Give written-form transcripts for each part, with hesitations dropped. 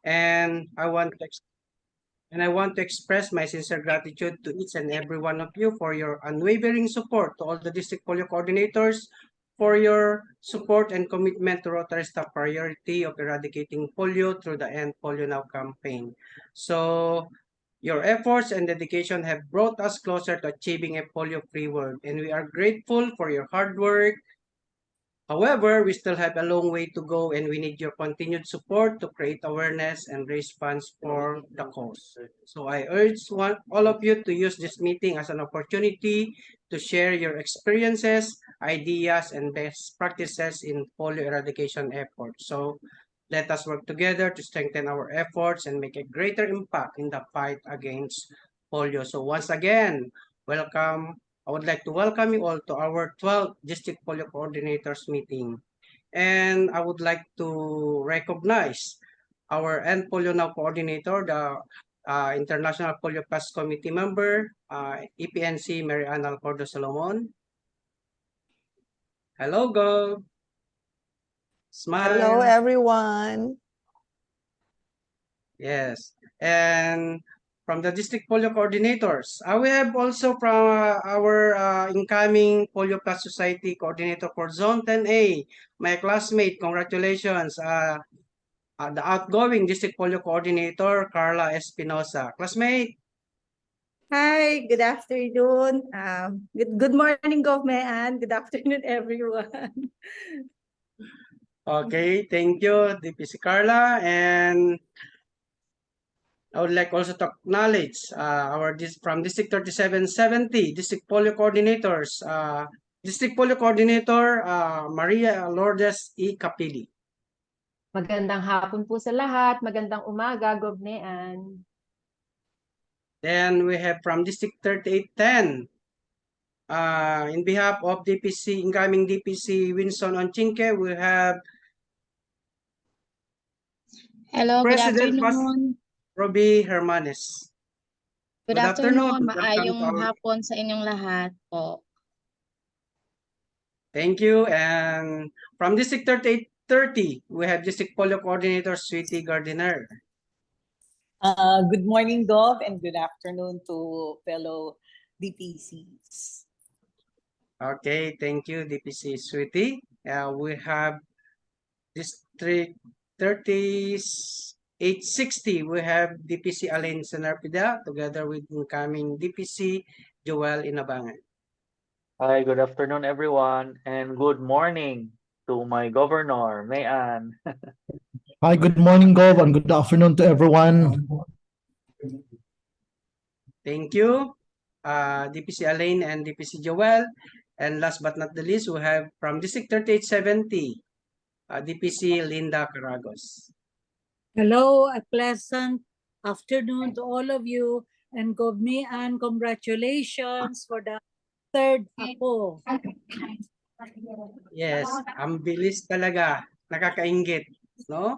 And I want to express my sincere gratitude to each and every one of you for your unwavering support, to all the district polio coordinators for your support and commitment to Rotary's top priority of eradicating polio through the End Polio Now campaign. So your efforts and dedication have brought us closer to achieving a polio-free world, and we are grateful for your hard work. However, we still have a long way to go, and we need your continued support to create awareness and raise funds for the cause. So I urge all of you to use this meeting as an opportunity to share your experiences, ideas, and best practices in polio eradication efforts. So let us work together to strengthen our efforts and make a greater impact in the fight against polio. So once again, welcome. I would like to welcome you all to our 12th District Polio Coordinators meeting. And I would like to recognize our End Polio Now coordinator, the International Polio Plus Committee member, EPNC Mary Ann Alcordo Solomon. Hello, Go. Smile. Hello, everyone. Yes. And from the district polio coordinators, we have also from our incoming Polio Plus Society coordinator for Zone 10A, my classmate. Congratulations. The outgoing district polio coordinator, Carla Espinosa. Classmate. Hi, good afternoon. Good morning, Govman. Good afternoon, everyone. Okay, thank you, DPC Carla. And I would like also to acknowledge from District 3770, District Polio Coordinators, District Polio Coordinator Maria Lourdes E. Capili. Magandang hapon po sa lahat. Magandang umaga, Govnean. Then we have from District 3810, in behalf of incoming DPC Winson Onchinke, we have Hello, President good afternoon. Roby Hermanes. Good afternoon. Welcome Maayong to our... hapon sa inyong lahat po. Thank you. And from District 3830, we have District Polio Coordinator Sweetie Gardiner. Good morning, Gov, and good afternoon to fellow DPCs. Okay, thank you, DPC Sweetie. We have District 3860, we have DPC Alain Senarpida together with incoming DPC Joel Inabangan. Hi, good afternoon, everyone, and good morning to my governor, Mayan. Hi, good morning, Gov, and good afternoon to everyone. Thank you, DPC Alain and DPC Joel. And last but not the least, we have from District 3870, DPC Linda Caragos. Hello, a pleasant afternoon to all of you, and Govnean, congratulations for the third apo. Yes, ang bilis talaga, nakakainggit, no?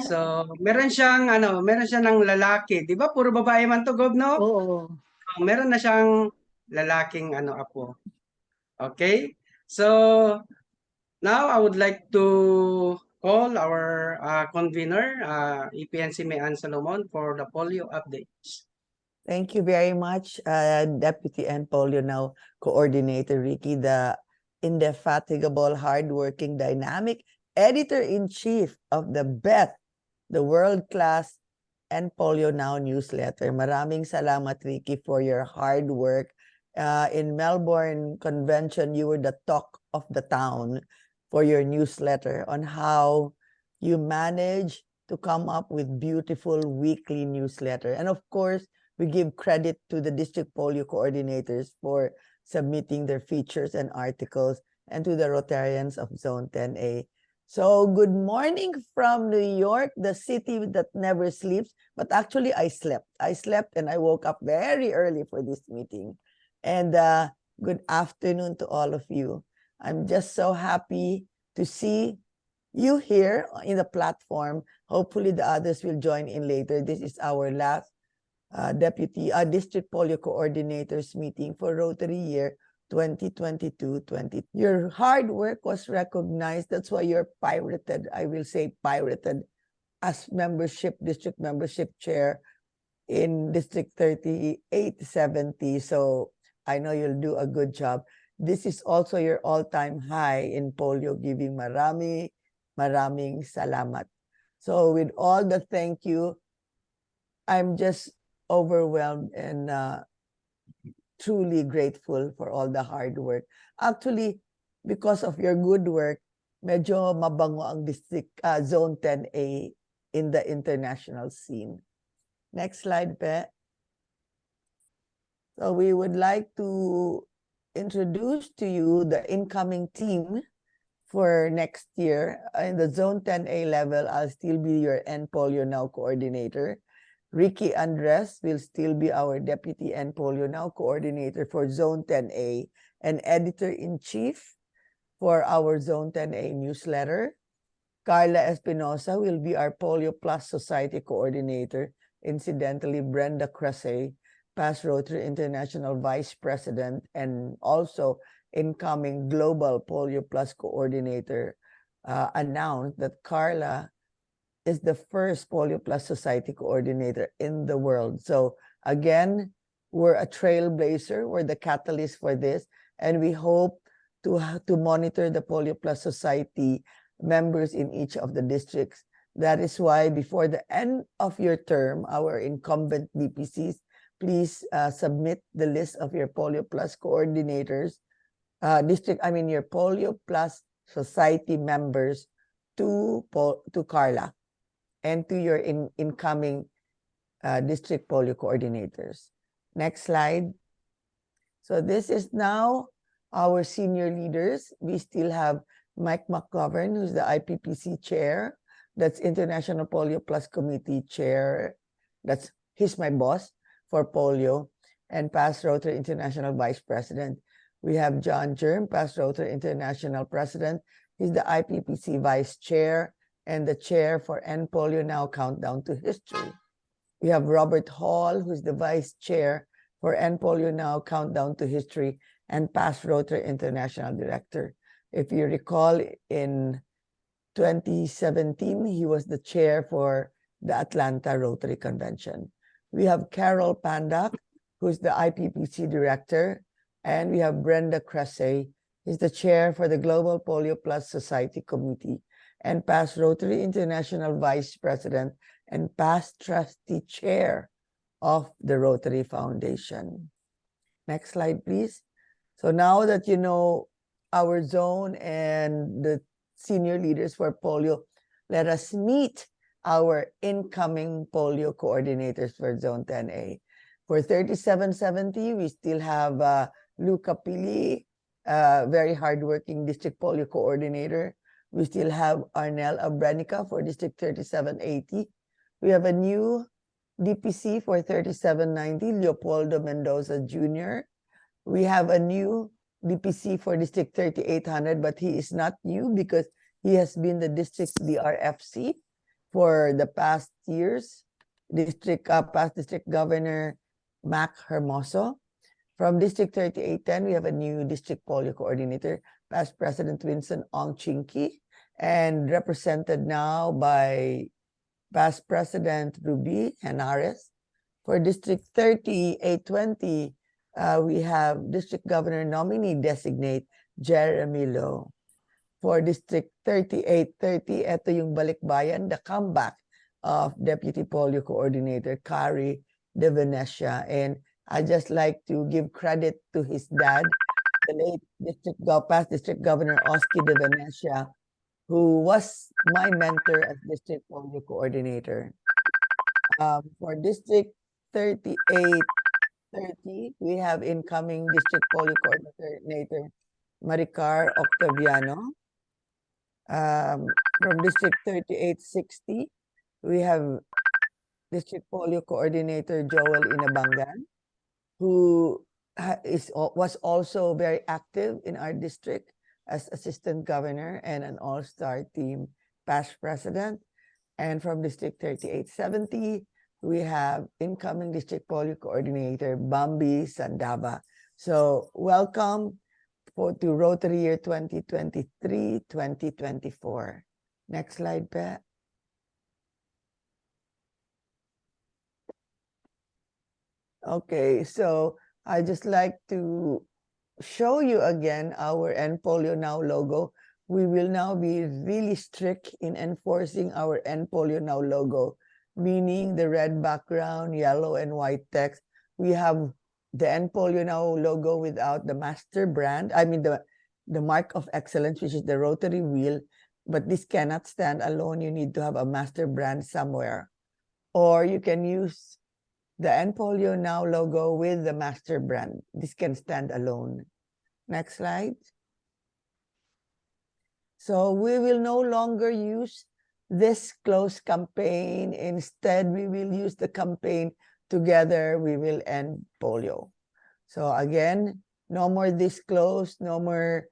So, meron siyang ng lalaki, 'di ba? Puro babae man 'to, Gob, no? Oo. So, meron na siyang lalaking apo. Okay? So, now I would like to call our convener, EPNC Mayan Solomon, for the polio updates. Thank you very much, Deputy and Polio Now Coordinator Ricky, the indefatigable, hardworking, dynamic editor-in-chief of the BET, the world-class and Polio Now newsletter. Maraming salamat, Ricky, for your hard work. In Melbourne Convention, you were the talk of the town for your newsletter on how you manage to come up with beautiful weekly newsletter. And of course, we give credit to the district polio coordinators for submitting their features and articles, and to the Rotarians of Zone 10A. So good morning from New York, the city that never sleeps. But actually, I slept. I slept and I woke up very early for this meeting. And good afternoon to all of you. I'm just so happy to see you here in the platform. Hopefully the others will join in later. This is our last district polio coordinators meeting for Rotary year 2022-20. Your hard work was recognized. That's why you're pirated. I will say pirated as district membership chair in District 3870. So I know you'll do a good job. This is also your all-time high in polio giving. Maraming salamat. So with all the thank you, I'm just overwhelmed and truly grateful for all the hard work. Actually, because of your good work, medyo mabango ang district zone 10A in the international scene. Next slide, Pe. So we would like to introduce to you the incoming team for next year. In the Zone 10A level, I'll still be your End Polio Now coordinator. Ricky Andres will still be our Deputy End Polio Now coordinator for Zone 10A and editor-in-chief for our Zone 10A newsletter. Carla Espinosa will be our Polio Plus Society coordinator. Incidentally, Brenda Cressay, past Rotary International Vice President and also incoming Global Polio Plus coordinator, announced that Carla is the first Polio Plus Society coordinator in the world. So again, we're a trailblazer, we're the catalyst for this, and we hope to monitor the Polio Plus Society members in each of the districts. That is why before the end of your term, our incumbent DPCs, please submit the list of your Polio Plus coordinators, your Polio Plus Society members to Carla and to your incoming district polio coordinators. Next slide. So this is now our senior leaders. We still have Mike McGovern, who's the IPPC chair. That's International Polio Plus Committee chair. He's my boss for polio, and past Rotary International Vice President. We have John Germ, past Rotary International President. He's the IPPC Vice Chair and the chair for End Polio Now Countdown to History. We have Robert Hall, who's the Vice Chair for End Polio Now Countdown to History and past Rotary International Director. If you recall, in 2017, he was the chair for the Atlanta Rotary Convention. We have Carol Pandak, who's the IPPC Director, and we have Brenda Cressay. He's the chair for the Global Polio Plus Society Committee and past Rotary International Vice President and past trustee chair of the Rotary Foundation. Next slide, please. So now that you know our zone and the senior leaders for polio, let us meet our incoming polio coordinators for Zone 10A. For 3770, we still have Luca Pili, very hardworking district polio coordinator. We still have Arnel Abrenica for District 3780. We have a new DPC for 3790, Leopoldo Mendoza Jr. We have a new DPC for District 3800, but he is not new because he has been the district DRFC for the past years. Past District Governor Mac Hermoso. From District 3810, we have a new district polio coordinator, past President Winston Ong Chinky, and represented now by past President Ruby Henares. For District 3820, we have District Governor nominee designate Jeremy Lo. For District 3830, ito yung balikbayan, the comeback of Deputy Polio Coordinator Carrie De Venecia. And I just like to give credit to his dad, the late past District Governor Oski De Venecia, who was my mentor as District Polio Coordinator. For District 3830, we have incoming District Polio Coordinator Maricar Octaviano. From District 3860, we have District Polio Coordinator Joel Inabangan, who was also very active in our district as Assistant Governor and an all-star team past president. And from District 3870, we have incoming District Polio Coordinator Bambi Sandaba. So welcome to Rotary Year 2023-2024. Next slide, Pat. Okay, so I just like to show you again our End Polio Now logo. We will now be really strict in enforcing our End Polio Now logo, meaning the red background, yellow and white text. We have the End Polio Now logo without the master brand. I mean the mark of excellence, which is the rotary wheel, but this cannot stand alone. You need to have a master brand somewhere. Or you can use the End Polio Now logo with the master brand. This can stand alone. Next slide. So we will no longer use this close campaign. Instead, we will use the campaign Together We Will End Polio. So again, no more this close, no more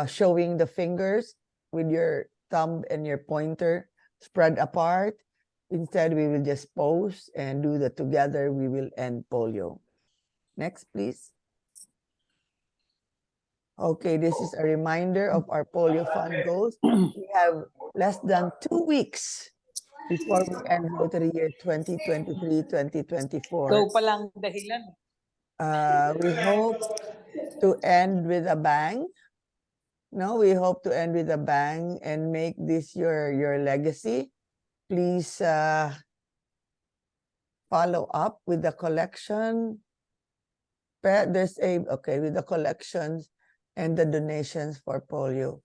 showing the fingers with your thumb and your pointer spread apart. Instead, we will just pose and do the Together We Will End Polio. Next, please. Okay, this is a reminder of our polio fund goals. We have less than 2 weeks before we end Rotary Year 2023-2024. Go pa lang dahilan. We hope to end with a bang. No, we hope to end with a bang and make this your legacy. Please follow up with the collection. With the collections and the donations for polio.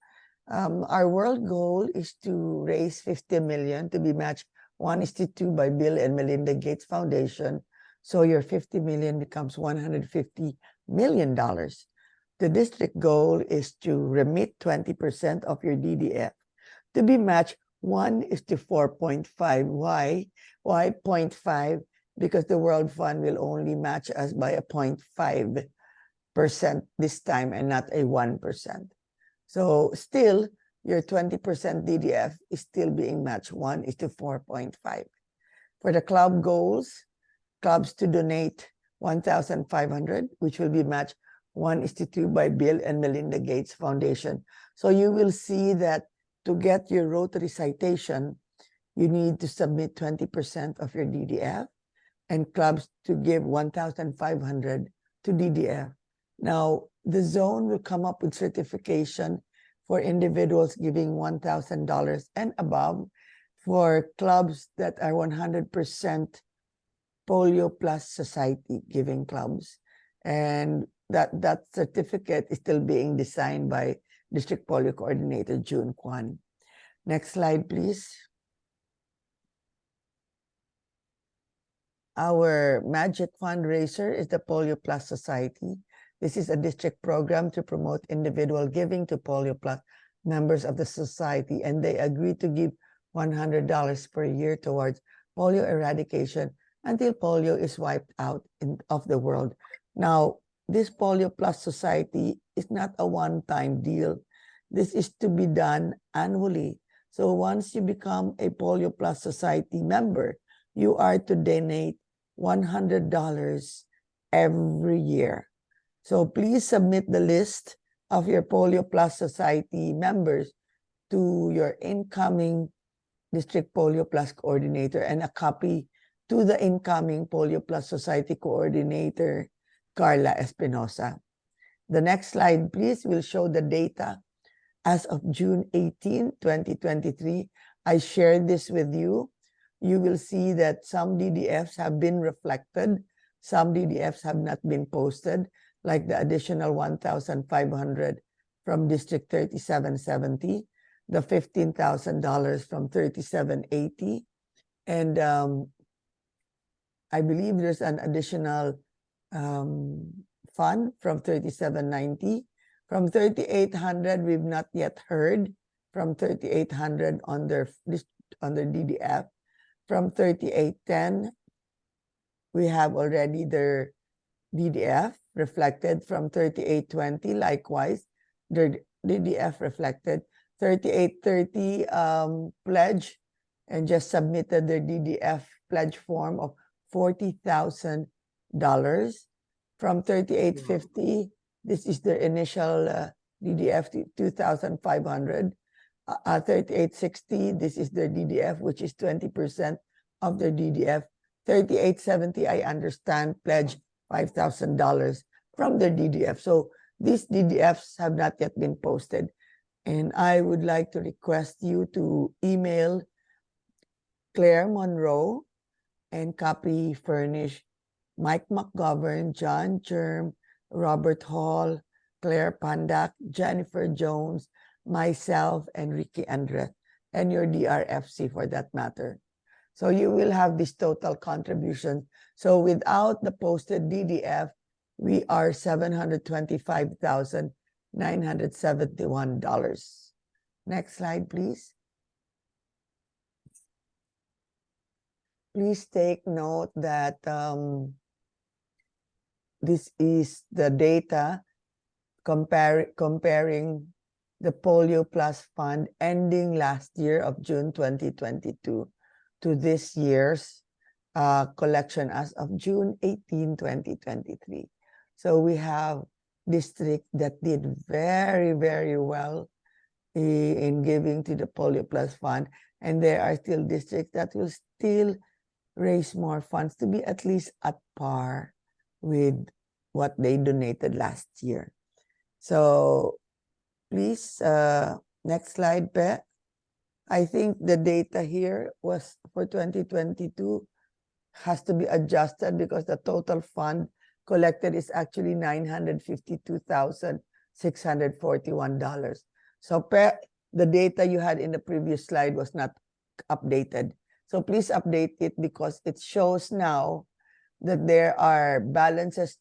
Our world goal is to raise 50 million to be matched 1:2 by Bill and Melinda Gates Foundation. So your 50 million becomes $150 million. The district goal is to remit 20% of your DDF to be matched 1:4.5. Why 0.5? Because the World Fund will only match us by a 0.5% this time and not a 1%. So still, your 20% DDF is still being matched 1:4.5. For the club goals, clubs to donate 1,500, which will be matched 1:2 by Bill and Melinda Gates Foundation. So you will see that to get your Rotary citation, you need to submit 20% of your DDF, and clubs to give 1,500 to DDF. Now, the zone will come up with certification for individuals giving $1,000 and above, for clubs that are 100% Polio Plus Society giving clubs. And that certificate is still being designed by District Polio Coordinator June Kwan. Next slide, please. Our magic fundraiser is the Polio Plus Society. This is a district program to promote individual giving to Polio Plus members of the society, and they agree to give $100 per year towards polio eradication until polio is wiped out of the world. Now, this Polio Plus Society is not a one-time deal. This is to be done annually. So once you become a Polio Plus Society member, you are to donate $100 every year. So please submit the list of your Polio Plus Society members to your incoming District Polio Plus Coordinator and a copy to the incoming Polio Plus Society Coordinator, Carla Espinosa. The next slide, please, will show the data as of June 18, 2023. I shared this with you. You will see that some DDFs have been reflected, some DDFs have not been posted, like the additional 1,500 from District 3770, the $15,000 from 3780, and I believe there's an additional fund from 3790. From 3800, we've not yet heard from 3800 on their DDF. From 3810, we have already their DDF reflected. From 3820, likewise, their DDF reflected. 3830 pledge and just submitted their DDF pledge form of $40,000. From 3850, this is their initial DDF, 2,500. 3860, this is their DDF, which is 20% of their DDF, 3870, I understand, pledged $5,000 from their DDF. So these DDFs have not yet been posted. And I would like to request you to email Claire Monroe and copy furnish Mike McGovern, John Germ, Robert Hall, Claire Pandak, Jennifer Jones, myself, and Ricky Andres, and your DRFC for that matter. So you will have this total contribution. So without the posted DDF, we are $725,971. Next slide, please. Please take note that this is the data comparing the Polio Plus Fund ending last year of June 2022 to this year's collection as of June 18, 2023. So we have districts that did very, very well in giving to the Polio Plus Fund, and there are still districts that will still raise more funds to be at least at par with what they donated last year. So please, next slide, Pe. I think the data here was for 2022 has to be adjusted because the total fund collected is actually $952,641. So Pe, the data you had in the previous slide was not updated. So please update it because it shows now that there are balances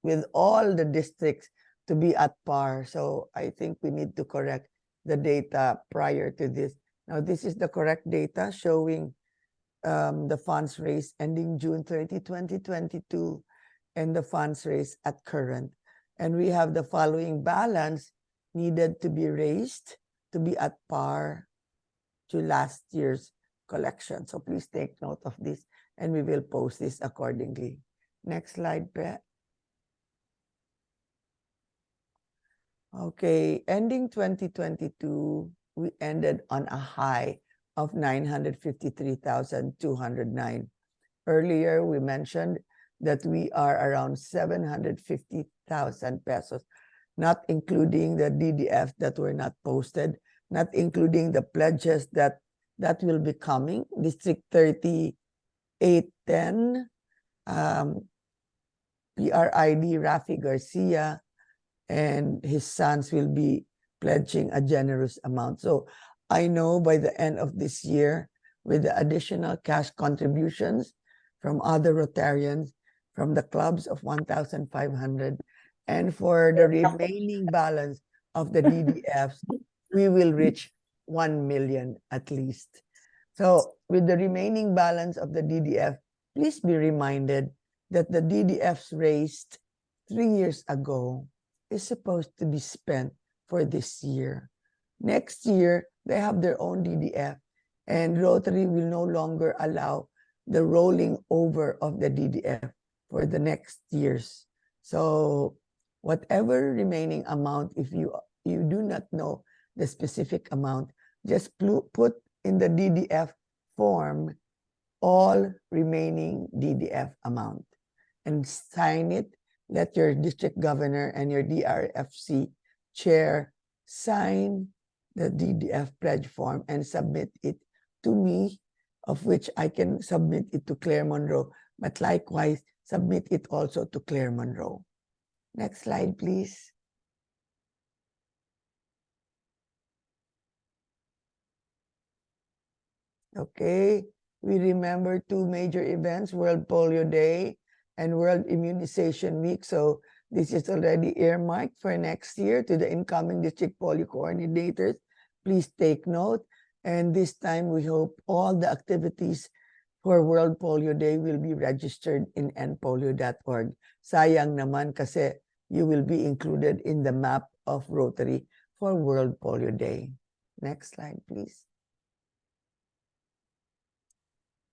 with all the districts to be at par. So I think we need to correct the data prior to this. Now this is the correct data showing the funds raised ending June 30, 2022 and the funds raised at current. And we have the following balance needed to be raised to be at par to last year's collection. So please take note of this and we will post this accordingly. Next slide, Pe. Okay, ending 2022, we ended on a high of 953,209. Earlier, we mentioned that we are around 750,000 pesos, not including the DDF that were not posted, not including the pledges that will be coming. District 3810, PRID Rafi Garcia and his sons will be pledging a generous amount. So I know by the end of this year, with the additional cash contributions from other Rotarians, from the clubs of 1,500, and for the remaining balance of the DDFs, we will reach 1 million at least. So with the remaining balance of the DDF, please be reminded that the DDFs raised 3 years ago is supposed to be spent for this year. Next year, they have their own DDF, and Rotary will no longer allow the rolling over of the DDF for the next years. So whatever remaining amount, if you do not know the specific amount, just put in the DDF form all remaining DDF amount and sign it. Let your district governor and your DRFC chair sign the DDF pledge form and submit it to me, of which I can submit it to Claire Monroe, but likewise submit it also to Claire Monroe. Next slide, please. Okay, we remember two major events, World Polio Day and World Immunization Week. So this is already earmarked for next year to the incoming district polio coordinators. Please take note. And this time we hope all the activities for World Polio Day will be registered in npolio.org. Sayang naman kasi you will be included in the map of Rotary for World Polio Day. Next slide, please.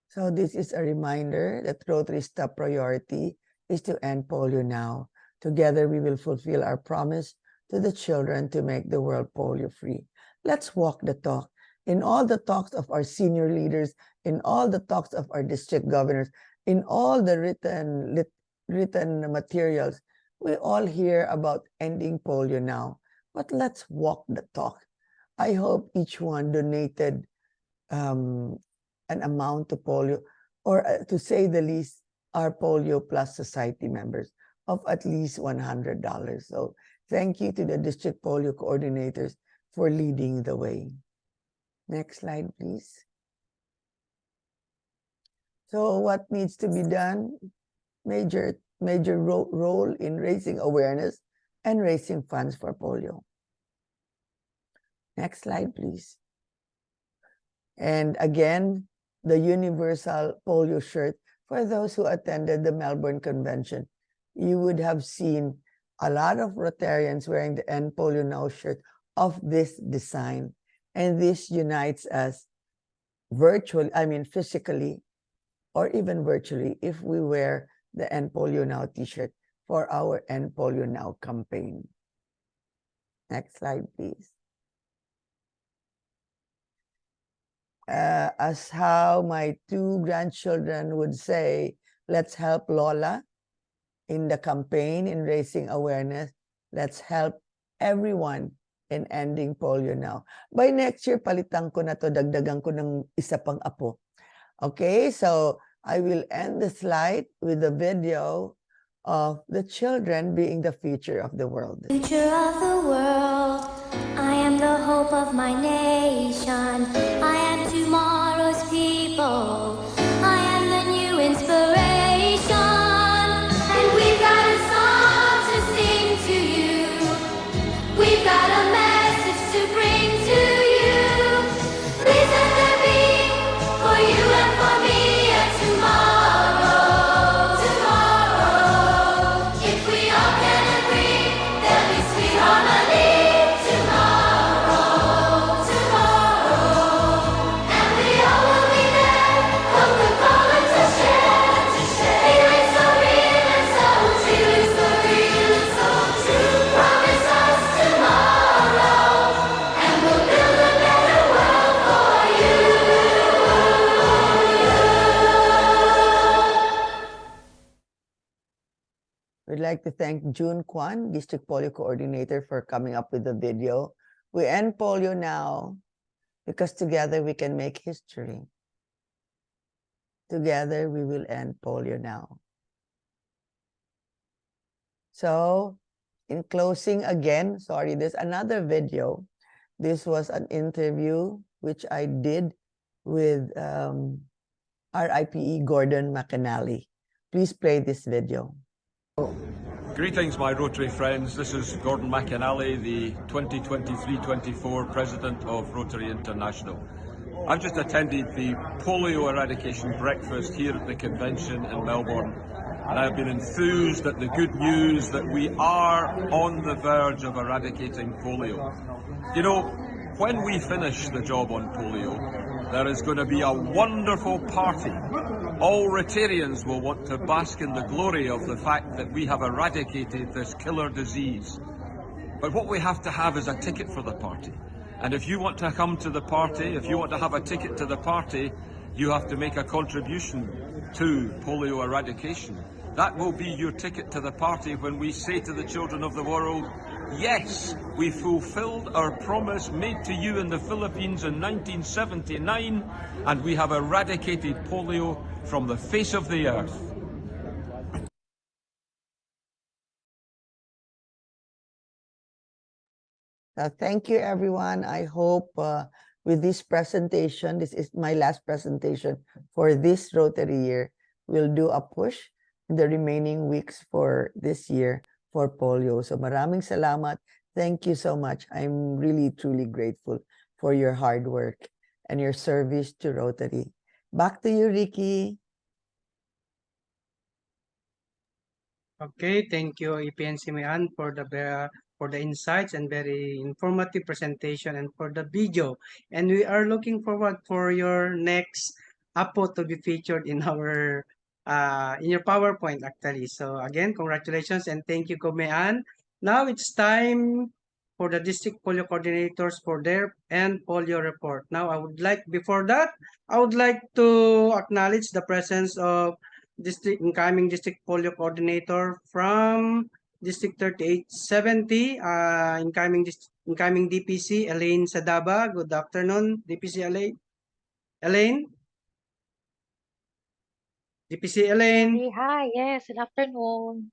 So this is a reminder that Rotary's top priority is to end polio now. Together, we will fulfill our promise to the children to make the world polio free. Let's walk the talk. In all the talks of our senior leaders in all the talks of our district governors, in all the written materials, we all hear about ending polio now. But let's walk the talk. I hope each one donated an amount to polio, or to say the least, our Polio Plus Society members of at least $100. So thank you to the district polio coordinators for leading the way. Next slide, please. So what needs to be done? Major role in raising awareness and raising funds for polio. Next slide, please. And again, the universal polio shirt for those who attended the Melbourne Convention. You would have seen a lot of Rotarians wearing the End Polio Now shirt of this design. And this unites us virtually, physically, or even virtually, if we wear the End Polio Now t-shirt for our End Polio Now campaign. Next slide, please. As how my two grandchildren would say, let's help Lola in the campaign in raising awareness. Let's help everyone in ending polio now. By next year, palitan ko na to, dagdagan ko ng isa pang apo. Okay, so I will end the slide with a video of the children being the future of the world. Future of the world, I am the hope of my nation. I am tomorrow's people. I am the new inspiration. And we've got a song to sing to you. We've got a message to bring to you. Please let there be for you and for me a tomorrow. Tomorrow. If we all can agree, there'll be sweet harmony. Tomorrow. Tomorrow. And we all will be there. Coca-Cola to share. Feeling so real and so true. Feeling so real and so true. Promise us tomorrow. And we'll build a better world for you. We'd like to thank June Kwan, District Polio Coordinator, for coming up with the video. We end polio now because together we can make history. Together we will end polio now. So, in closing again, sorry, there's another video. This was an interview which I did with RIPE Gordon McAnally. Please play this video. Greetings, my Rotary friends. This is Gordon McAnally, the 2023-24 President of Rotary International. I've just attended the polio eradication breakfast here at the convention in Melbourne, and I've been enthused at the good news that we are on the verge of eradicating polio. You know, when we finish the job on polio, there is going to be a wonderful party. All Rotarians will want to bask in the glory of the fact that we have eradicated this killer disease. But what we have to have is a ticket for the party. And if you want to come to the party, if you want to have a ticket to the party, you have to make a contribution to polio eradication. That will be your ticket to the party when we say to the children of the world, yes, we fulfilled our promise made to you in the Philippines in 1979, and we have eradicated polio from the face of the earth. Thank you, everyone. I hope with this presentation, this is my last presentation for this Rotary year, we'll do a push in the remaining weeks for this year for polio. So maraming salamat. Thank you so much. I'm really, truly grateful for your hard work and your service to Rotary. Back to you, Ricky. Okay, thank you, EPNC Mayan, for the insights and very informative presentation and for the video. And we are looking forward for your next apo to be featured in our in your PowerPoint actually. So again, congratulations and thank you, Gomean. Now it's time for the district polio coordinators for their and polio report. Now, before that, I would like to acknowledge the presence of incoming district polio coordinator from District 3870, incoming DPC Elaine Sadaba. Good afternoon, DPC Elaine. Elaine? DPC Elaine, Hi, yes, good afternoon.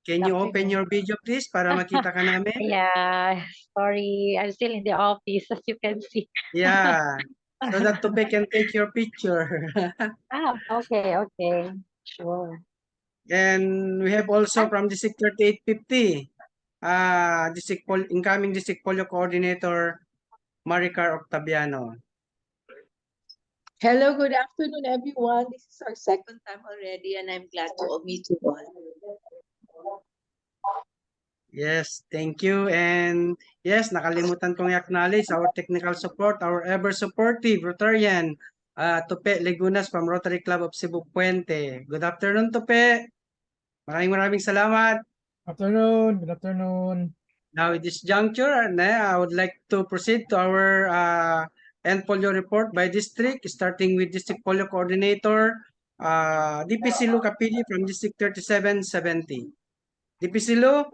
can you open Afternoon. your video please para makita ka namin? Yeah, sorry, I'm still in the office, as you can see. Yeah, so that Tupe can take your picture. Okay, okay, sure. And we have also from District 3850, incoming District Polio Coordinator, Maricar Octaviano. Hello, good afternoon, everyone. This is our second time already, and I'm glad to meet you all. Yes, thank you. And yes, nakalimutan kong i-acknowledge our technical support, our ever-supportive Rotarian, Tupe Legunas from Rotary Club of Cebu Puente. Good afternoon, Tupe. Maraming salamat. Afternoon, good afternoon. Now, at this juncture, I would like to proceed to our end polio report by district, starting with District Polio Coordinator, DPC Lu Capili from District 3770. DPC Lu?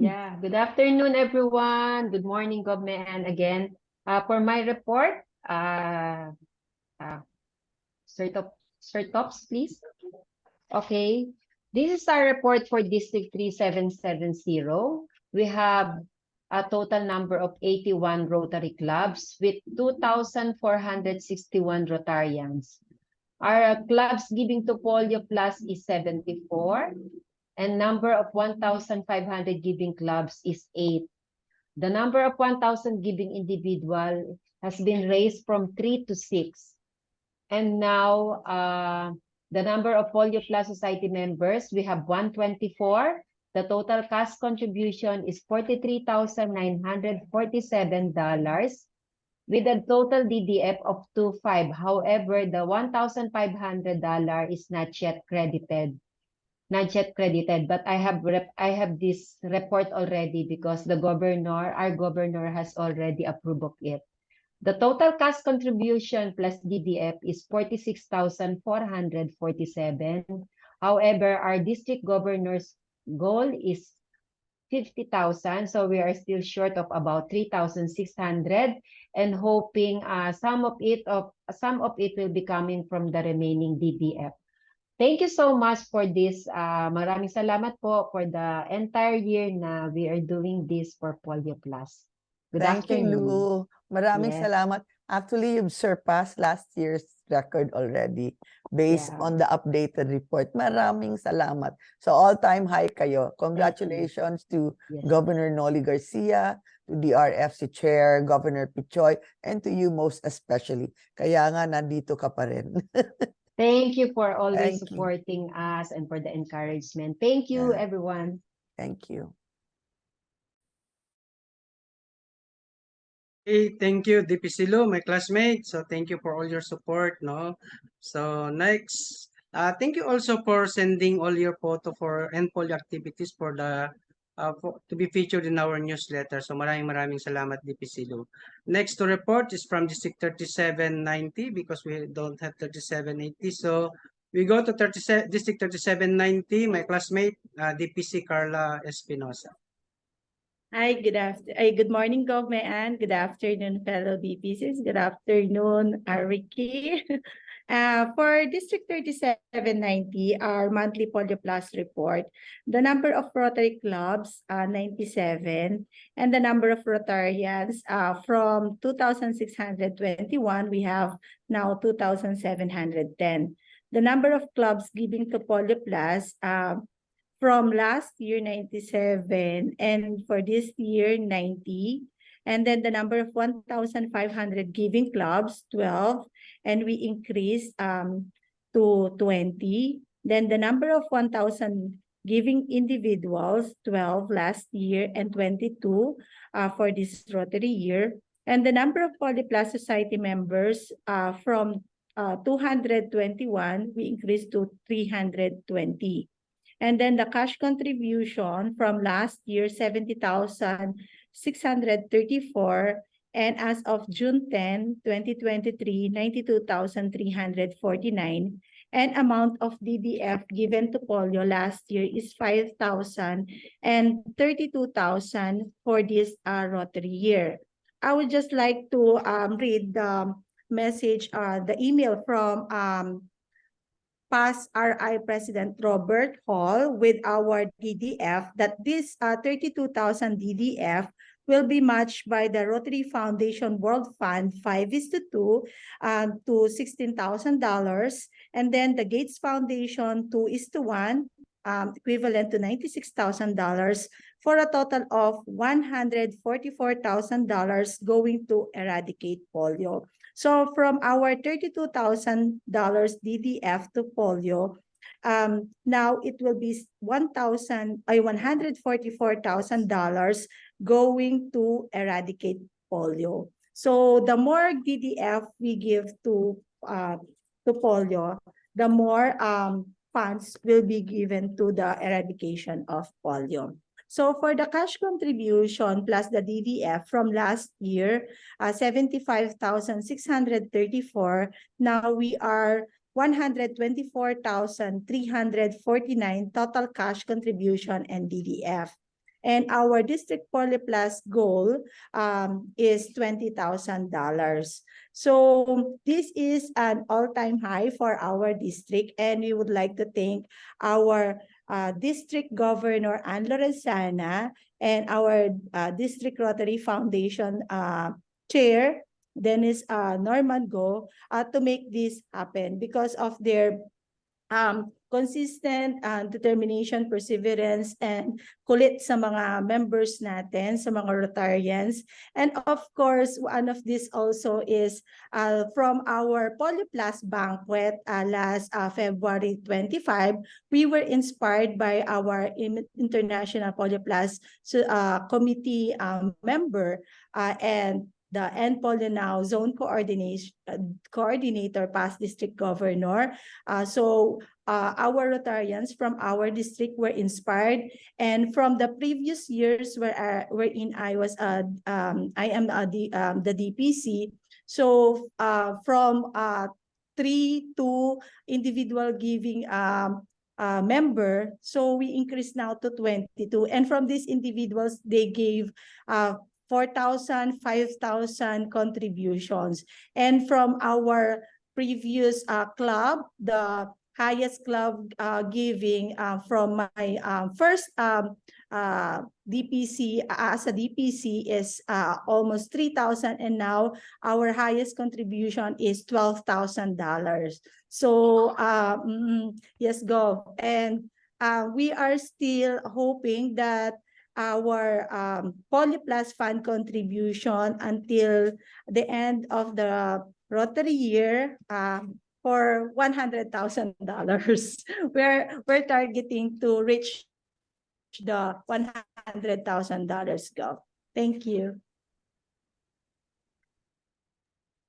Yeah, good afternoon, everyone. Good morning, Govme. And again, for my report, Sir Tops, please. Okay, this is our report for District 3770. We have a total number of 81 Rotary clubs with 2,461 Rotarians. Our clubs giving to Polio Plus is 74, and number of 1,500 giving clubs is 8. The number of 1,000 giving individual has been raised from 3 to 6. And now, the number of Polio Plus Society members, we have 124. The total cash contribution is $43,947 with a total DDF of 25. However, the $1,500 is not yet credited. But I have this report already because our governor has already approved of it. The total cash contribution plus DDF is 46,447. However, our district governor's goal is 50,000, so we are still short of about 3,600, and hoping some of it will be coming from the remaining DDF. Thank you so much for this. Maraming salamat po for the entire year na we are doing this for Polio Plus. Good Thank you, afternoon. Lou. Maraming Yes. salamat. Actually, you've surpassed last year's record already based Yeah. on the updated report. Maraming salamat. So all-time high kayo. Congratulations to Yes. Governor Noli Garcia, to the RFC Chair, Governor Pichoy, and to you most especially. Kaya nga nandito ka pa rin. Thank you for always Thank you. supporting us and for the encouragement. Thank you, Yeah. everyone. Thank you. Hey, thank you, DPC Lu, my classmate. So thank you for all your support, no? So next, thank you also for sending all your photo for and polio activities for the to be featured in our newsletter. So maraming salamat, DPC Lu. Next to report is from District 3790 because we don't have 3780. So we go to District 3790, my classmate, DPC Carla Espinosa. Hi, good morning, Govme, and good afternoon, fellow DPCs. Good afternoon, Ricky. For District 3790, our monthly Polio Plus report, the number of Rotary clubs, 97, and the number of Rotarians, from 2,621, we have now 2,710. The number of clubs giving to Polio Plus, from last year, 97, and for this year, 90. And then the number of 1,500 giving clubs, 12, and we increased to 20. Then the number of 1,000 giving individuals, 12 last year, and 22 for this Rotary year. And the number of Polio Plus Society members, from 221, we increased to 320. And then the cash contribution from last year, 70,000 92,634. And as of June 10, 2023, 92,349. And amount of DDF given to polio last year is 5,000 and 32,000 for this Rotary year. I would just like to read the message, the email from past RI President Robert Hall with our DDF, that this 32,000 DDF will be matched by the Rotary Foundation World Fund 5:2 to $16,000, and then the Gates Foundation 2:1, equivalent to $96,000, for a total of $144,000 going to eradicate polio. So from our $32,000 DDF to polio, now it will be $144,000 going to eradicate polio. So the more DDF we give to polio, the more funds will be given to the eradication of polio. So for the cash contribution plus the DDF from last year, 75,634, now we are 124,349 total cash contribution and DDF. And our district polio plus goal is $20,000. So this is an all-time high for our district, and we would like to thank our District Governor Ann Lorenzana and our District Rotary Foundation Chair Dennis Norman Go to make this happen because of their consistent determination, perseverance, and kulit sa mga members natin, sa mga Rotarians. And of course, one of this also is from our Polio Plus banquet last February 25. We were inspired by our International Polio Plus committee member and the End Polio Now Zone Coordinator, past District Governor. So our Rotarians from our district were inspired, and from the previous years wherein I was I am the DPC. So from 3 to individual giving member, so we increased now to 22, and from these individuals they gave 4,000, 5,000 contributions. And from our previous club, the highest club giving from my first DPC, as a DPC, is almost 3,000, and now our highest contribution is $12,000. So yes, Gov. And we are still hoping that our Polio Plus Fund contribution until the end of the Rotary year for $100,000. We're targeting to reach the $100,000 goal. Thank you.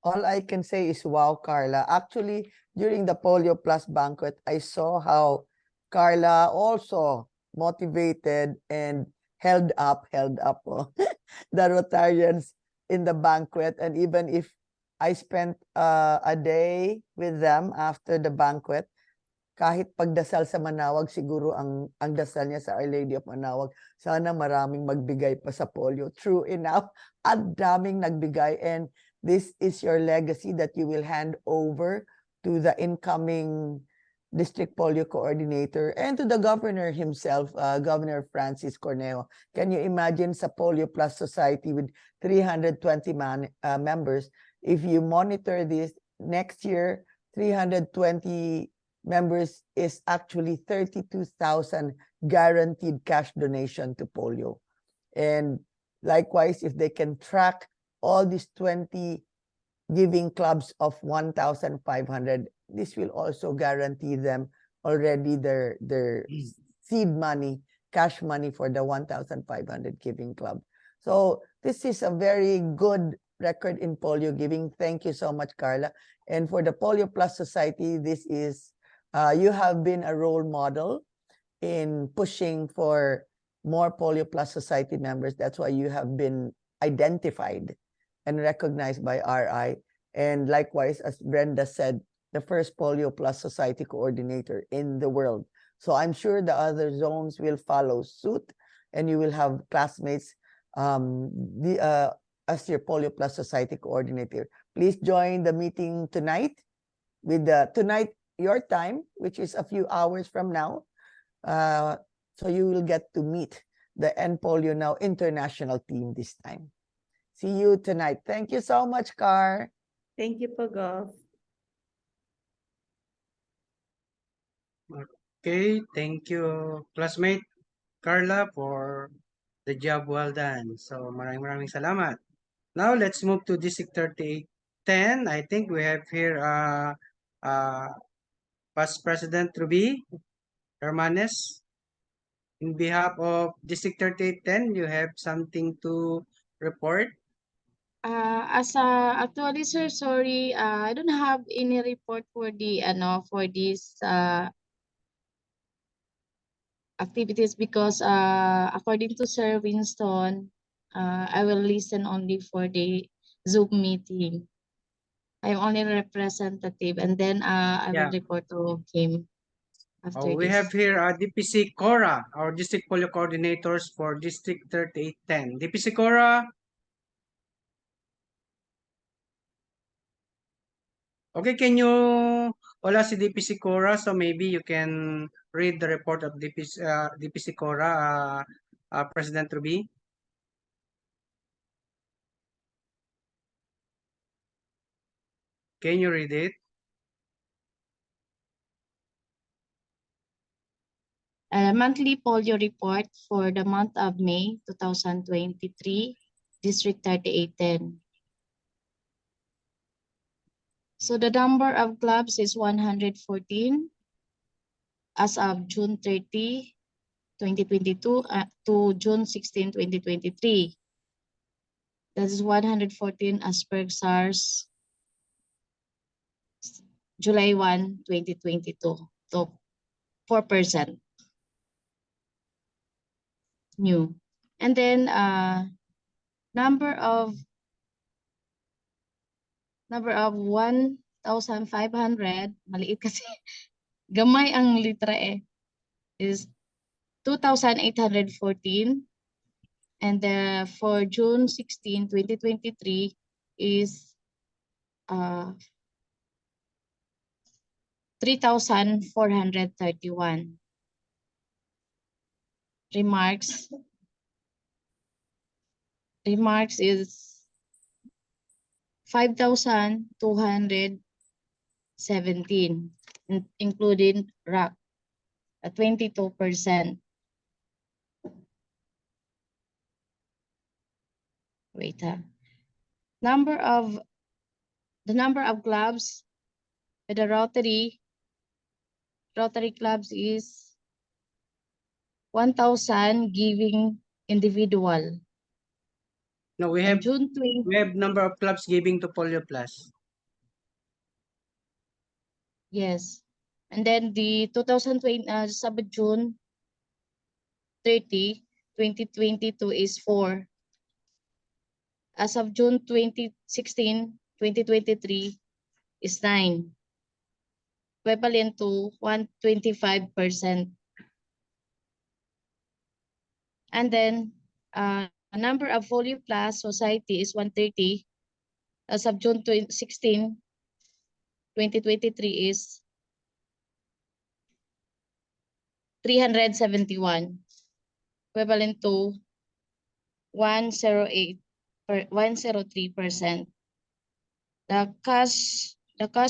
All I can say is wow, Carla. Actually, during the Polio Plus banquet, I saw how Carla also motivated and held up the Rotarians in the banquet. And even if I spent a day with them after the banquet, kahit pagdasal sa Manawag, siguro ang dasal niya sa Our Lady of Manawag, sana maraming magbigay pa sa polio. True enough, ang daming nagbigay, and this is your legacy that you will hand over to the incoming District Polio Coordinator and to the Governor himself, Governor Francis Cornejo. Can you imagine sa Polio Plus Society with 320 members? If you monitor this next year, 320 members is actually 32,000 guaranteed cash donation to polio. And likewise, if they can track all these 20 giving clubs of 1,500, this will also guarantee them already their seed money, cash money for the 1,500 giving club. So this is a very good record in polio giving. Thank you so much, Carla. And for the Polio Plus Society, this is, you have been a role model in pushing for more Polio Plus Society members. That's why you have been identified and recognized by RI. And likewise, as Brenda said, the first Polio Plus Society coordinator in the world. So I'm sure the other zones will follow suit, and you will have classmates as your Polio Plus Society coordinator. Please join the meeting tonight with tonight your time, which is a few hours from now. So you will get to meet the End Polio Now international team this time. See you tonight. Thank you so much, Car. Thank you po, Gov. Okay, thank you, classmate Carla, for the job well done. So maraming salamat. Now let's move to District 3810. I think we have here Past President Ruby Hermanes. In behalf of District 3810, you have something to report? Actually, sir, sorry, I don't have any report for the for this activities because according to Sir Winston, I will listen only for the Zoom meeting. I'm only representative, and then I will Yeah. report to him after We this. have here DPC Cora, our district polio coordinators for District 3810. DPC Cora. Okay, can you, wala si DPC Cora, so maybe you can read the report of DPC Cora, President Ruby. Can you read it? Monthly polio report for the month of May 2023, District 3810. So the number of clubs is 114 as of June 30, 2022 to June 16, 2023. That is 114 as per SARS July 1, 2022. So 4% new. And then number of 1,500, maliit kasi, gamay ang litra is 2,814. And for June 16, 2023 is 3,431. Remarks is 5,217, including RAC, 22%. Wait, the number of clubs with the Rotary clubs is 1,000 giving individual. No, we have June 20. We have number of clubs giving to Polio Plus. Yes. And then the 2020 June 30, 2022 is 4. As of June 2016, 2023 is 9. Equivalent to 125%. And then number of Polio Plus Society is 130. As of June 16, 2023 is 371, equivalent to 103%. The cash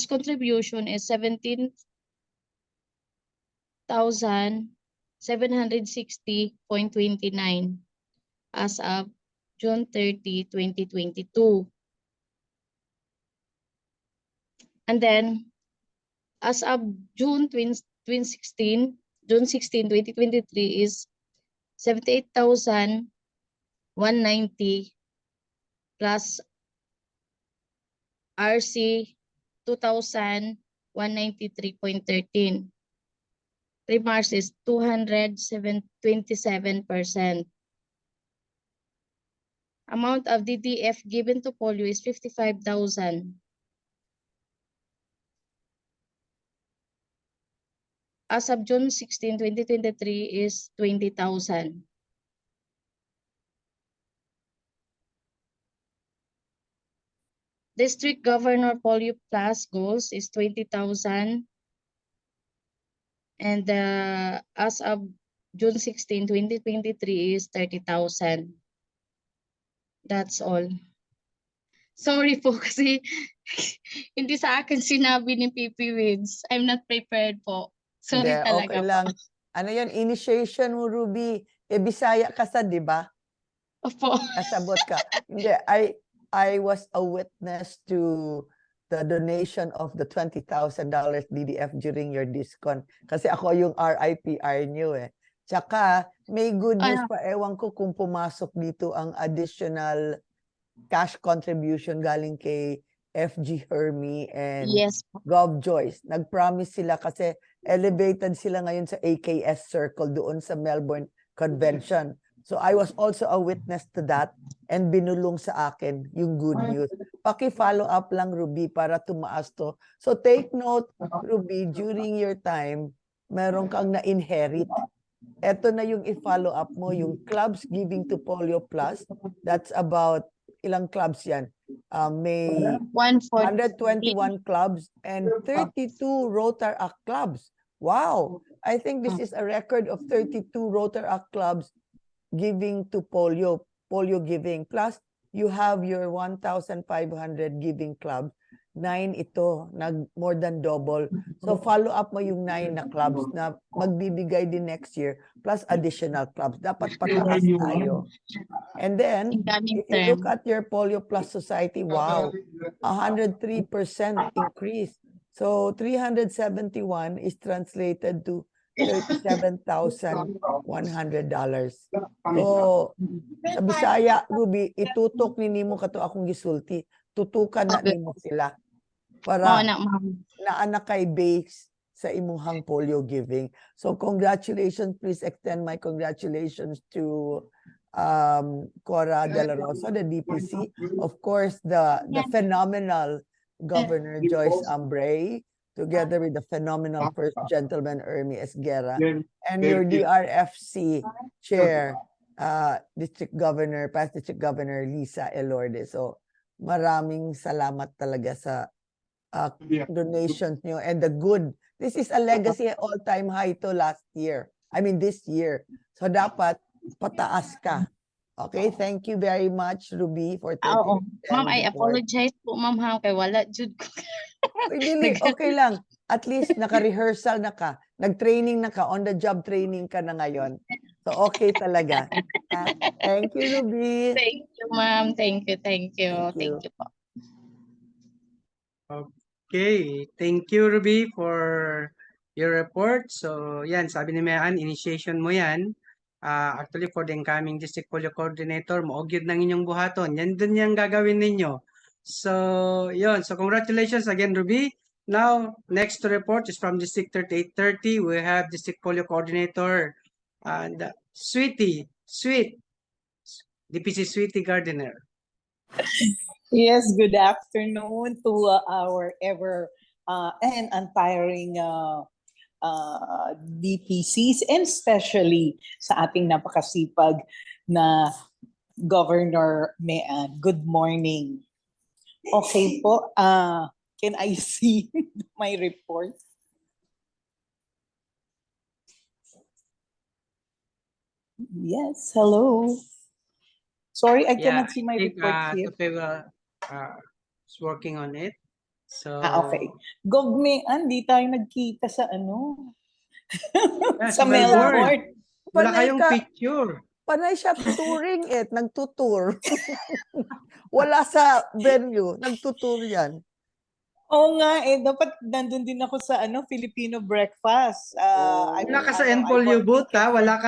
contribution is 17,760.29 as of June 30, 2022. And then as of June 16, 2023 is 78,190 plus RC 2,193.13, remarks is 227%. Amount of DDF given to polio is 55,000. As of June 16, 2023 is 20,000. District Governor Polio Plus goals is 20,000. And as of June 16, 2023 is 30,000. That's all. Sorry po kasi hindi sa akin sinabi ni PP Wids. I'm not prepared po. Sorry Hindi, talaga okay po. lang. Ano yun, initiation mo, Ruby. Bisaya ka sa, di ba? Opo. Kasabot ka. Hindi, I was a witness to the donation of the $20,000 DDF during your discon. Kasi ako yung RIPR nyo eh. Tsaka, may good news pa. Ewan ko kung pumasok dito ang additional cash contribution galing kay FG Hermie and Yes. Gov Joyce. Nag-promise sila kasi elevated sila ngayon sa AKS Circle doon sa Melbourne Convention. So I was also a witness to that and binulong sa akin yung good news. Paki-follow up lang, Ruby, para tumaas to. So take note, Ruby, during your time, meron kang na-inherit. Ito na yung i-follow up mo, yung clubs giving to Polio Plus. That's about, ilang clubs yan? May 121 clubs and 32 Rotaract clubs. Wow! I think this is a record of 32 Rotaract clubs giving to polio giving. Plus, you have your 1,500 giving clubs. 9 ito, more than double. So follow up mo yung 9 na clubs na magbibigay din next year plus additional clubs. Dapat pataas tayo. And then, if you look at your Polio Plus Society, wow, 103% increase. So 371 is translated to $37,100. So, sa Bisaya, Ruby, itutok ni Nimo kato akong gisulti. Tutukan na nimo sila para naanak kay base sa imuhang polio giving. So congratulations, please extend my congratulations to Cora De La Rosa, the DPC. Of course, the phenomenal Governor Joyce Ambrey, together with the phenomenal First Gentleman Ermi Esguerra, and your DRFC chair, past District Governor Lisa Elorde. So maraming salamat talaga sa donations nyo and the good. This is a legacy all-time high to last year. I mean this year. So dapat pataas ka. Okay, thank you very much, Ruby, for taking. Ma'am, I apologize po, ma'am, ha, kay wala jud ko. Dili, okay lang. At least naka-rehearsal na ka. Nag-training na ka. On the job training ka na ngayon. So okay talaga. Thank you, Ruby. Thank you, ma'am. Thank you. Thank you po. Okay, thank you, Ruby, for your report. So yan, sabi ni Mayan, initiation mo yan. Actually, for the incoming District Polio Coordinator, maugyod ng inyong buhaton. Yan dun yung gagawin ninyo. So, yun. So, congratulations again, Ruby. Now, next to report is from District 3830. We have District Polio Coordinator and DPC Sweetie Gardiner. Yes, good afternoon to our ever and untiring DPCs, and especially sa ating napakasipag na Governor Mayan. Good morning. Okay po, can I see my report? Yes, hello. Sorry, I cannot see my report here. Is working on it. So, okay. Gogmean, di tayo nagkita sa ano? Sa Melbourne. Wala kayong picture. Panay siya touring nagtutour. Wala sa venue, nagtutour yan. Oo nga dapat nandun din ako sa Filipino breakfast. Wala ka sa Polio booth wala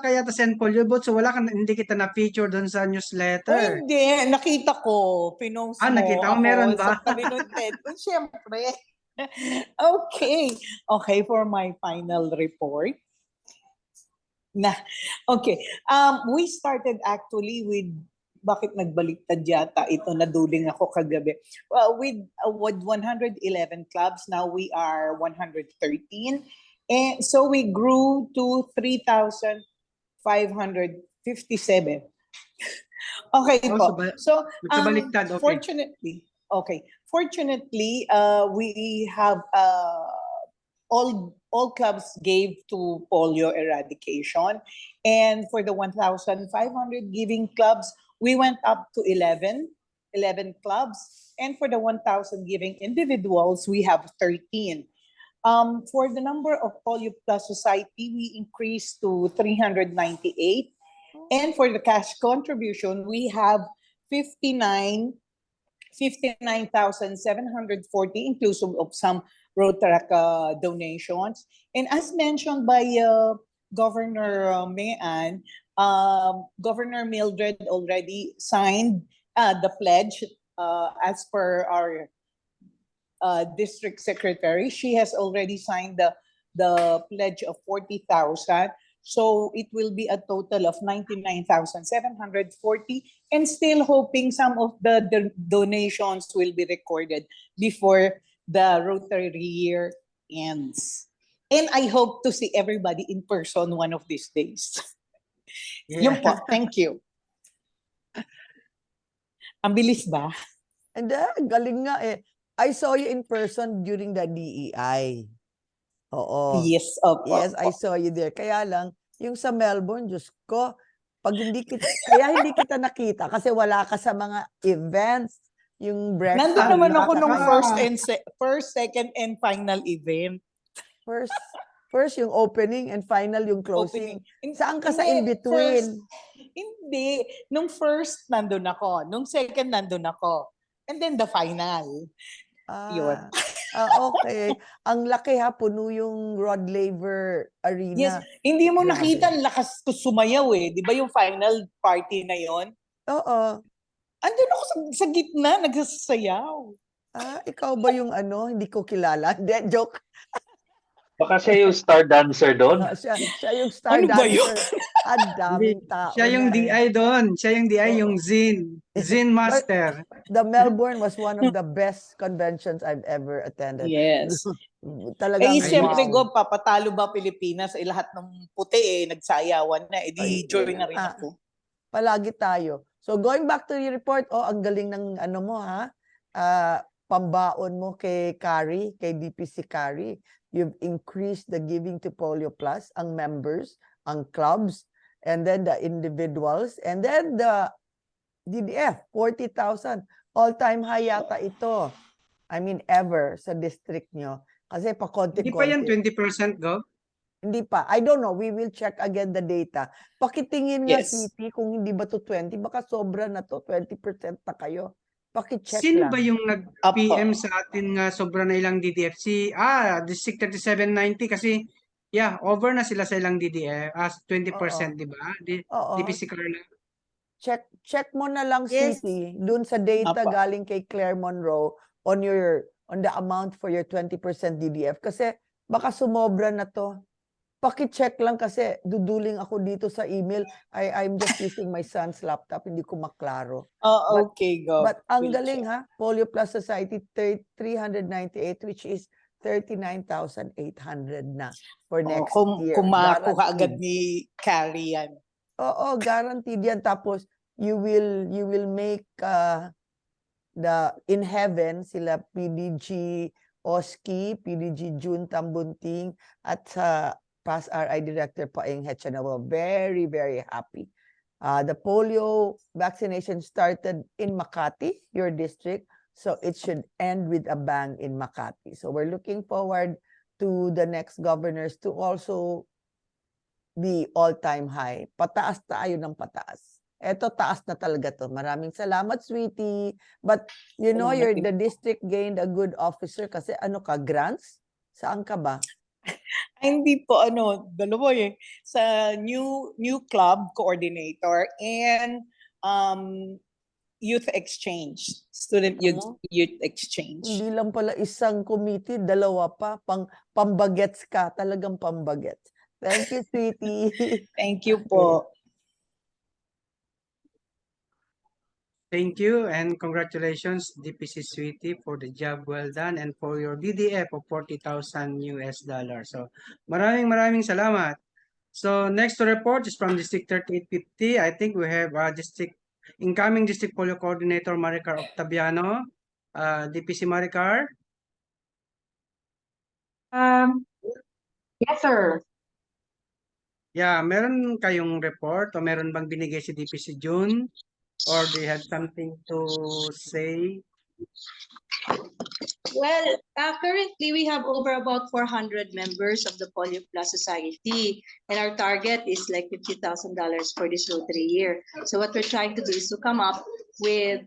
kaya sa Polio booth, so hindi kita na-feature doon sa newsletter. Hindi, nakita ko, pinost mo nakita mo, meron ba? Sa Palinunted. Siyempre. Okay. Okay, for my final report. Okay. We started actually with bakit nagbaliktad yata ito, naduling ako kagabi. Well, with 111 clubs, now we are 113. And so we grew to 3,557. Okay po. So, nagkabaliktad, okay. fortunately, we have all clubs gave to polio eradication, and for the 1,500 giving clubs, we went up to 11 clubs, and for the 1,000 giving individuals, we have 13. For the number of polio plus society, we increased to 398. And for the cash contribution, we have 59,740, inclusive of some road track donations. And as mentioned by Governor Mayan, Governor Mildred already signed the pledge as per our district secretary. She has already signed the pledge of 40,000. So it will be a total of 99,740, and still hoping some of the donations will be recorded before the Rotary year ends. And I hope to see everybody in person one of these days. Yun po, thank you. Ang bilis ba? And galing nga eh. I saw you in person during the DEI. Oo. Yes, opo. Yes, I saw you there. Kaya lang, yung sa Melbourne, Diyos ko, pag hindi kita, kaya hindi kita nakita kasi wala ka sa mga events, yung breakfast. Nandun naman ako nung kaya- first, second, and final event. First yung opening and final yung closing. Saan ka sa Hindi, in-between? Hindi. Nung first, nandun ako. Nung second, nandun ako. And then the final. Yun. Okay. Ang laki ha, puno yung Rod Laver Arena. Yes, hindi mo Grabe. nakita, ang lakas ko sumayaw eh. Di ba yung final party na yon? Oo. Andun ako sa gitna, nagsasayaw. Ikaw ba yung hindi ko kilala? Hindi, joke. Baka siya yung star dancer doon. Siya yung star Ano ba yun? dancer. Ang daming tao. Siya yung na eh. DI doon. Siya yung DI, yung Zin Master. The Melbourne was one of the best conventions I've ever attended. Yes. Talagang Siyempre, wow. papatalo ba Pilipinas? Lahat ng puti nagsayawan na. Di join na rin ako. Palagi tayo. So going back to your report, ang galing ng mo ha. Pambaon mo kay Carrie, kay DPC Carrie. You've increased the giving to Polio Plus, ang members, ang clubs, and then the individuals, and then the DDF, 40,000. All-time high yata ito. I mean, ever sa district nyo. Kasi pa konti-konti. Hindi pa yan 20%, Gov? Hindi pa. I don't know. We will check again the data. Pakitingin nga, Yes. Sweetie, kung hindi ba to 20, baka sobra na to, 20% na kayo. Pakicheck Sino lang. ba yung nag-PM sa atin nga sobra na ilang DDF? District 3790 kasi over na sila sa ilang DDF as 20%, di ba? DPC Carla. Check mo na lang, Yes. Sweetie, dun sa data Apa. galing kay Claire Monroe on the amount for your 20% DDF kasi baka sumobra na to. Paki-check lang kasi duduling ako dito sa email. I'm just using my son's laptop, hindi ko maklaro. Okay, go. But ang We'll galing check. ha, Polio Plus Society 398, which is 39,800 na for next year. Kumako ka agad Guaranteed. ni Carrie yan. Oo, guaranteed yan. Tapos you will make the in heaven sila PDG Oski, PDG June Tambunting at sa past RI Director Paeng Hetchanawal. Very, very happy. The polio vaccination started in Makati, your district, so it should end with a bang in Makati. So we're looking forward to the next governors to also be all-time high. Pataas tayo ng pataas. Eto, taas na talaga to. Maraming salamat, Sweetie. But you know, the district gained a good officer kasi grants? Saan ka ba? Hindi po, dalawa eh. Sa new club coordinator and youth exchange, student youth exchange. Hindi lang pala isang committee, dalawa pa, pambagets ka, talagang pambagets. Thank you, sweetie. Thank you po. Thank you and congratulations, DPC Sweetie, for the job well done and for your DDF of $40,000. So maraming salamat. So next to report is from District 3850. I think we have incoming District Polio Coordinator Maricar Octaviano. DPC Maricar. Yes, sir. Yeah, meron kayong report o meron bang binigay si DPC June? Or do you have something to say? Well, currently we have over about 400 members of the Polio Plus Society, and our target is like $50,000 for this Rotary year. So what we're trying to do is to come up with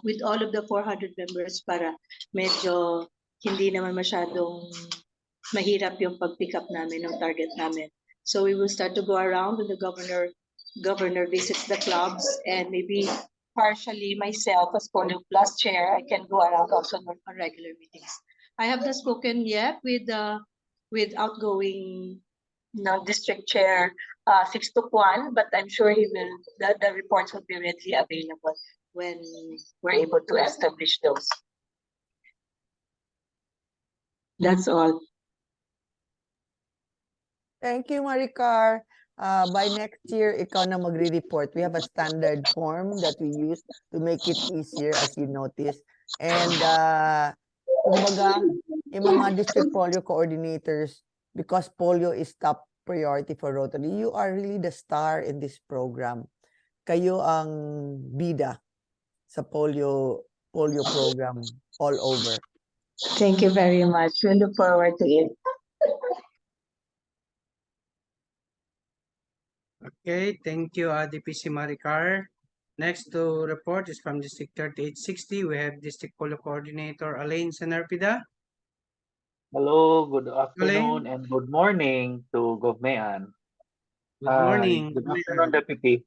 with all of the 400 members para medyo hindi naman masyadong mahirap yung pag-pick up namin ng target namin. So we will start to go around when the governor visits the clubs, and maybe partially myself as Polio Plus chair, I can go around also on regular meetings. I have not spoken yet with outgoing district chair 621, but I'm sure the reports will be readily available when we're able to establish those. That's all. Thank you, Maricar. By next year, ikaw na magre-report. We have a standard form that we use to make it easier, as you notice. And kumbaga, yung mga district polio coordinators, because polio is top priority for Rotary, you are really the star in this program. Kayo ang bida sa polio program all over. Thank you very much. We look forward to it. Okay, thank you, DPC Maricar. Next to report is from District 3860. We have District Polio Coordinator Alain Sanarpida. Hello, good afternoon and good morning to Govmean. Good morning. Good afternoon, Deputy.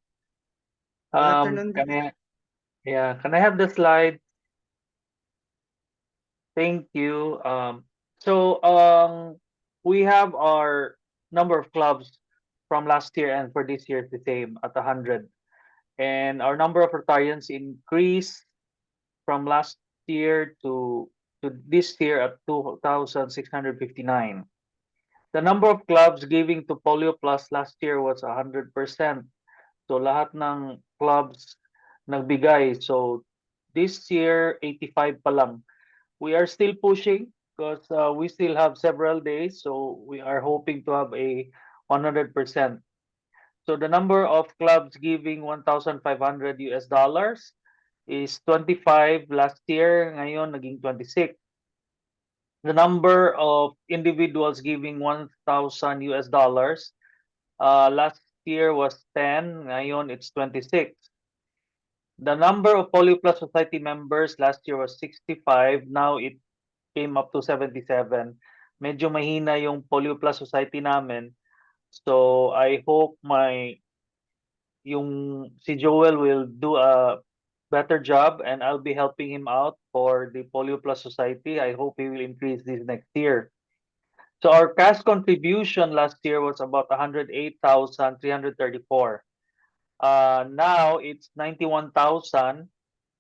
Good afternoon. Can I have the slide? Thank you. We have our number of clubs from last year and for this year the same at 100. And our number of Rotarians increased from last year to this year at 2,659. The number of clubs giving to Polio Plus last year was 100%. So lahat ng clubs nagbigay. So this year 85 pa lang. We are still pushing because we still have several days. So we are hoping to have a 100%. So the number of clubs giving $1,500 is 25 last year. Ngayon naging 26. The number of individuals giving $1,000 last year was 10. Ngayon it's 26. The number of Polio Plus Society members last year was 65. Now it came up to 77. Medyo mahina yung Polio Plus Society namin. So I hope si Joel will do a better job and I'll be helping him out for the Polio Plus Society. I hope he will increase this next year. So our cash contribution last year was about 108,334. Now it's 91,000.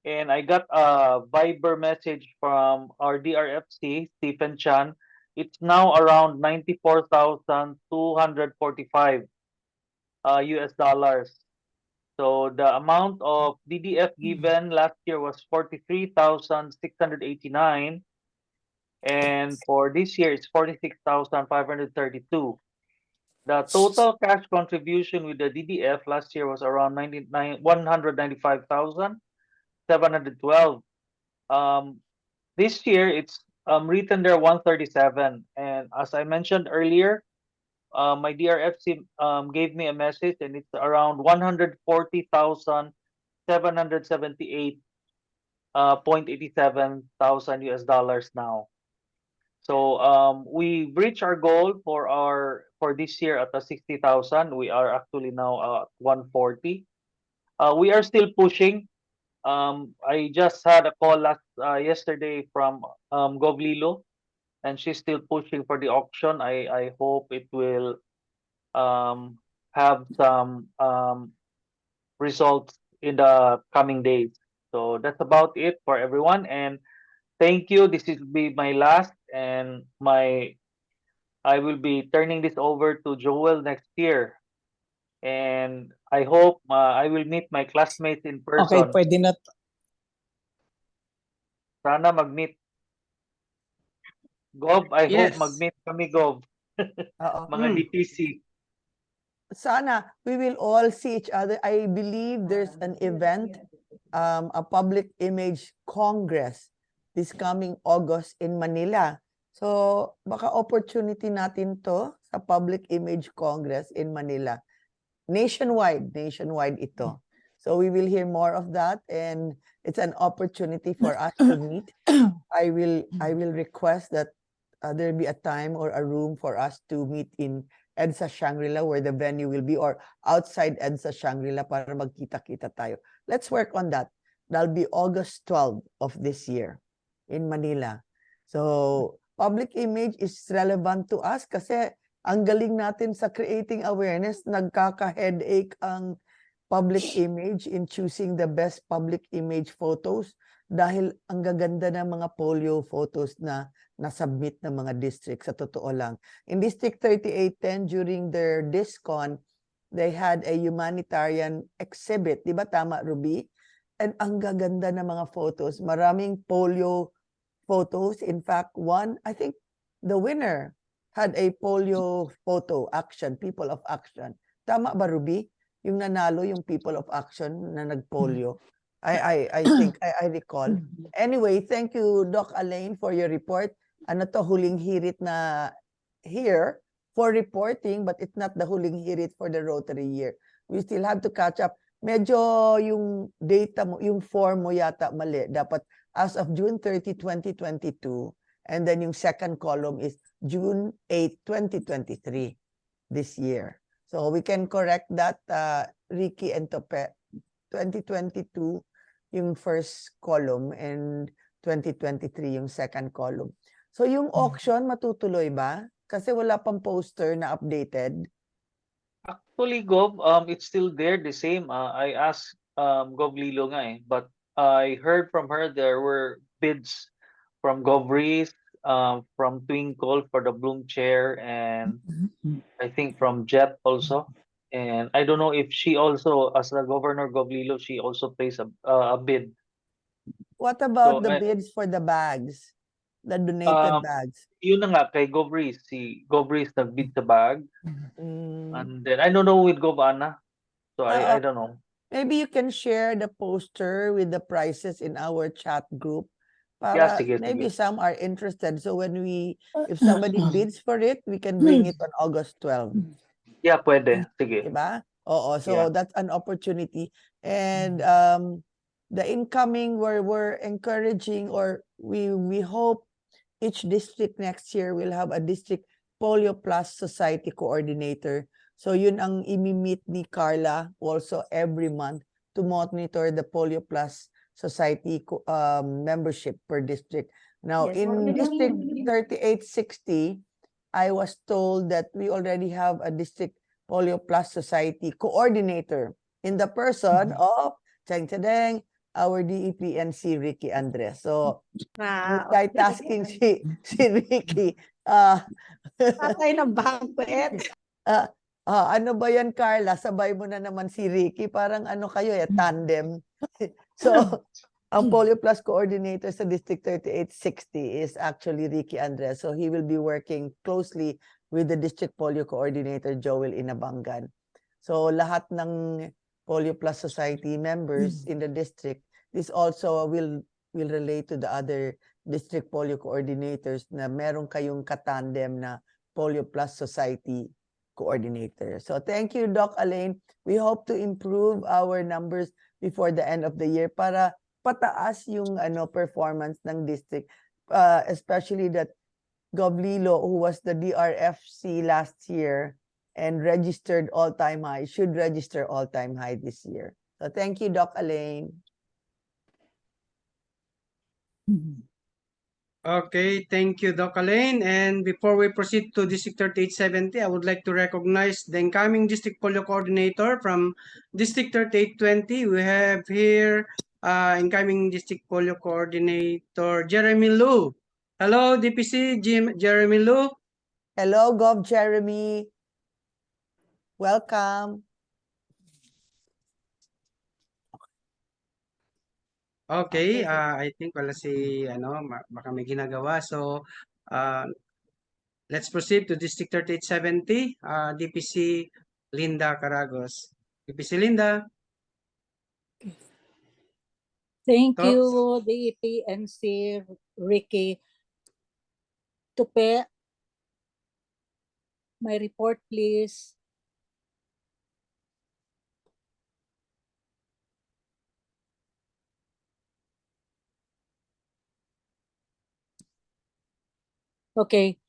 And I got a Viber message from our DRFC, Stephen Chan. It's now around 94,245 US dollars. So the amount of DDF given last year was 43,689. And for this year, it's 46,532. The total cash contribution with the DDF last year was around 195,712. This year it's written there 137, and as I mentioned earlier, my DRFC gave me a message and it's around 140,778.87 thousand US dollars now. So we reached our goal for this year at 60,000. We are actually now at 140. we are still pushing. I just had a call yesterday from Gov Lilo, and she's still pushing for the auction. I hope it will have some results in the coming days. So that's about it for everyone. And thank you. This will be my last, and I will be turning this over to Joel next year. And I hope I will meet my classmates in Okay, person. pwede na. Sana mag-meet. Gov, I hope Yes. mag-meet kami, Gov. Oo. Mga DPC. Sana we will all see each other. I believe there's an event, a public image congress this coming August in Manila. So baka opportunity natin to sa public image congress in Manila. Nationwide ito. So we will hear more of that, and it's an opportunity for us to meet. I will request that there be a time or a room for us to meet in EDSA Shangri-La, where the venue will be, or outside EDSA Shangri-La para magkita-kita tayo. Let's work on that. That'll be August 12 of this year in Manila. So public image is relevant to us kasi ang galing natin sa creating awareness. Nagkaka-headache ang public image in choosing the best public image photos dahil ang gaganda ng mga polio photos na na-submit ng mga districts, sa totoo lang. In District 3810, during their DISCON, they had a humanitarian exhibit. Di ba tama, Ruby? And ang gaganda ng mga photos. Maraming polio photos. In fact, I think the winner had a polio photo action, people of action. Tama ba, Ruby? Yung nanalo, yung people of action na nag-polio. I think, I recall. Anyway, thank you, Doc Alain, for your report. Ano to, huling hirit na here for reporting, but it's not the huling hirit for the Rotary year. We still have to catch up. Medyo yung data mo, yung form mo yata mali. Dapat as of June 30, 2022, and then yung second column is June 8, 2023, this year. So we can correct that, Ricky and Tope. 2022, yung first column, and 2023, yung second column. So yung auction, matutuloy ba? Kasi wala pang poster na updated. Actually, Gov, it's still there, the same. I asked Gov Lilo nga but I heard from her there were bids from Gov Reese, from Twinkle for the Bloom chair, and I think from Jet also. And I don't know if she also, as the Governor Gov Lilo, she also placed a bid. What about So, the bids for the bags? The donated bags? Yun na nga, kay Gov Reese. Si Gov Reese nag-bid sa bag. And then, I don't know with Gov Ana. So, I don't know. Maybe you can share the poster with the prices in our chat group. Para Yeah, sige, maybe sige. some are interested. So when if somebody bids for it, we can bring it on August 12. Yeah, pwede. Sige. Diba? Oo, so Yeah. that's an opportunity. And the incoming, we're encouraging, or we hope each district next year will have a district Polio Plus Society coordinator. So yun ang imi-meet ni Carla also every month to monitor the Polio Plus Society membership per district. Now, Yes. in District 3860, I was told that we already have a district Polio Plus Society coordinator in the person of Cheng, our DEPNC Ricky Andres. So, Wow. multitasking si Ricky. Patay ng banquet. Ano ba yan, Carla? Sabay mo na naman si Ricky. Parang ano kayo, tandem. So, ang Polio Plus coordinator sa District 3860 is actually Ricky Andres. So, he will be working closely with the District Polio Coordinator, Joel Inabangan. So, lahat ng Polio Plus Society members in the district, this also will relate to the other District Polio Coordinators na meron kayong katandem na Polio Plus Society Coordinator. So, thank you, Doc Alain. We hope to improve our numbers before the end of the year para pataas yung performance ng district, especially that Gov Lilo, who was the DRFC last year and registered all-time high, should register all-time high this year. So thank you, Doc Elaine. Okay, thank you, Doc Elaine. And before we proceed to District 3870, I would like to recognize the incoming District Polio Coordinator from District 3820. We have here incoming District Polio Coordinator, Jeremy Lu. Hello, DPC, Jeremy Lu. Hello, Gov Jeremy. Welcome. Okay, Okay. I think wala si, baka may ginagawa. So, let's proceed to District 3870, DPC Linda Caragos. DPC Linda. Thank Talks. you, DPNC Ricky. Tupe, my report, please. Okay.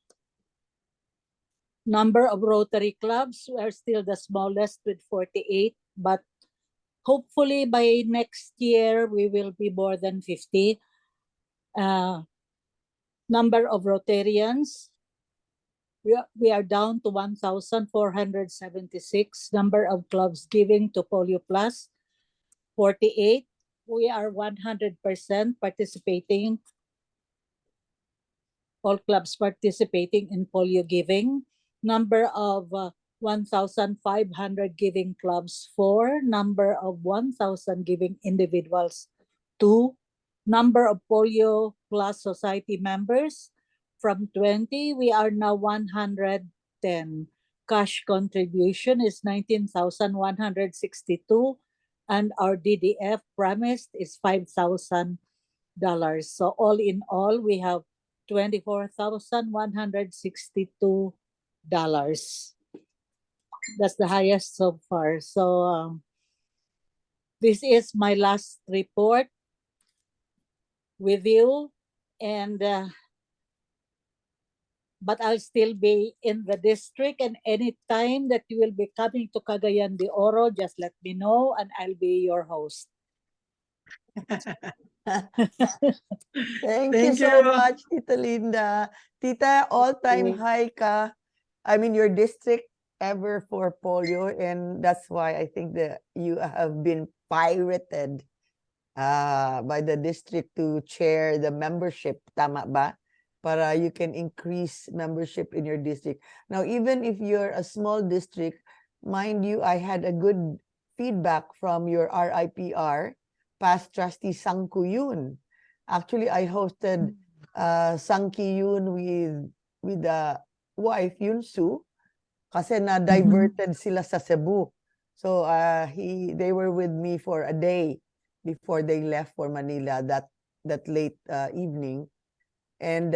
Number of Rotary clubs, we are still the smallest with 48, but hopefully by next year, we will be more than 50. Number of Rotarians, we are down to 1,476. Number of clubs giving to Polio Plus, 48. We are 100% participating. All clubs participating in polio giving. Number of 1,500 giving clubs, 4. Number of 1,000 giving individuals, 2. Number of Polio Plus Society members, from 20, we are now 110. Cash contribution is 19,162, and our DDF promised is $5,000. So all in all, we have $24,162. That's the highest so far. So this is my last report with you, and but I'll still be in the district, and anytime that you will be coming to Cagayan de Oro, just let me know and I'll be your host. Thank you so much, Tita Linda. Tita, all-time high ka. I mean, your district ever for polio, and that's why I think that you have been pirated by the district to chair the membership. Tama ba? Para you can increase membership in your district. Now, even if you're a small district, mind you, I had a good feedback from your RIPR, past trustee Sang Kuyun. Actually, I hosted Sang Kiyun with the wife, Yun Su, kasi na-diverted sila sa Cebu. So they were with me for a day before they left for Manila that late evening. And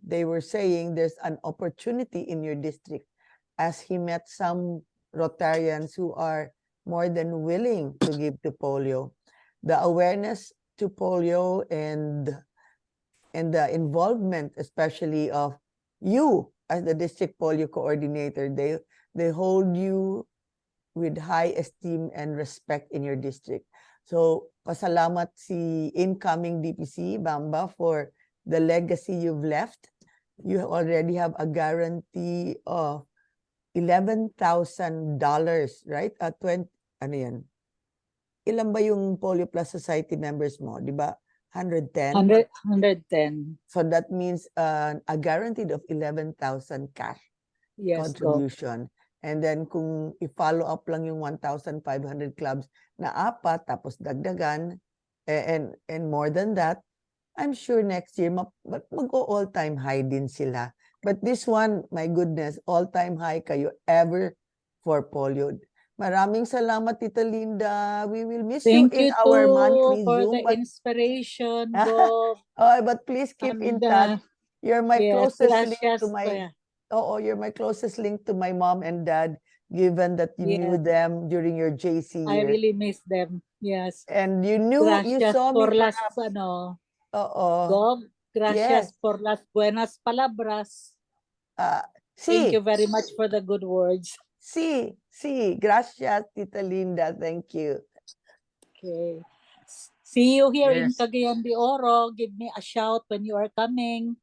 they were saying there's an opportunity in your district, as he met some Rotarians who are more than willing to give to polio. The awareness to polio and the involvement, especially of you as the district polio coordinator, they hold you with high esteem and respect in your district. So pasalamat si incoming DPC Bamba for the legacy you've left. You already have a guarantee of $11,000, right? 20, ano yan? Ilan ba yung Polio Plus Society members mo? Di ba? 110? 110. So that means a guaranteed of 11,000 cash contribution. And then kung i-follow up lang yung 1,500 clubs na 4, tapos dagdagan, and more than that, I'm sure next year mag-all-time high din sila. But this one, my goodness, all-time high kayo ever for polio. Maraming salamat, Tita Linda. We will miss you in our monthly for Zoom. the inspiration, Gov. But please keep in touch. You're my closest link to my... you're my closest link to my mom and dad, given that you knew them during your JC year. I really miss them. Yes. And you saw me perhaps. Gov, gracias por las buenas palabras. Thank you very much for the good words. Gracias, Tita Linda. Thank you. Okay. See you here in Yes. Cagayan de Oro. Give me a shout when you are coming.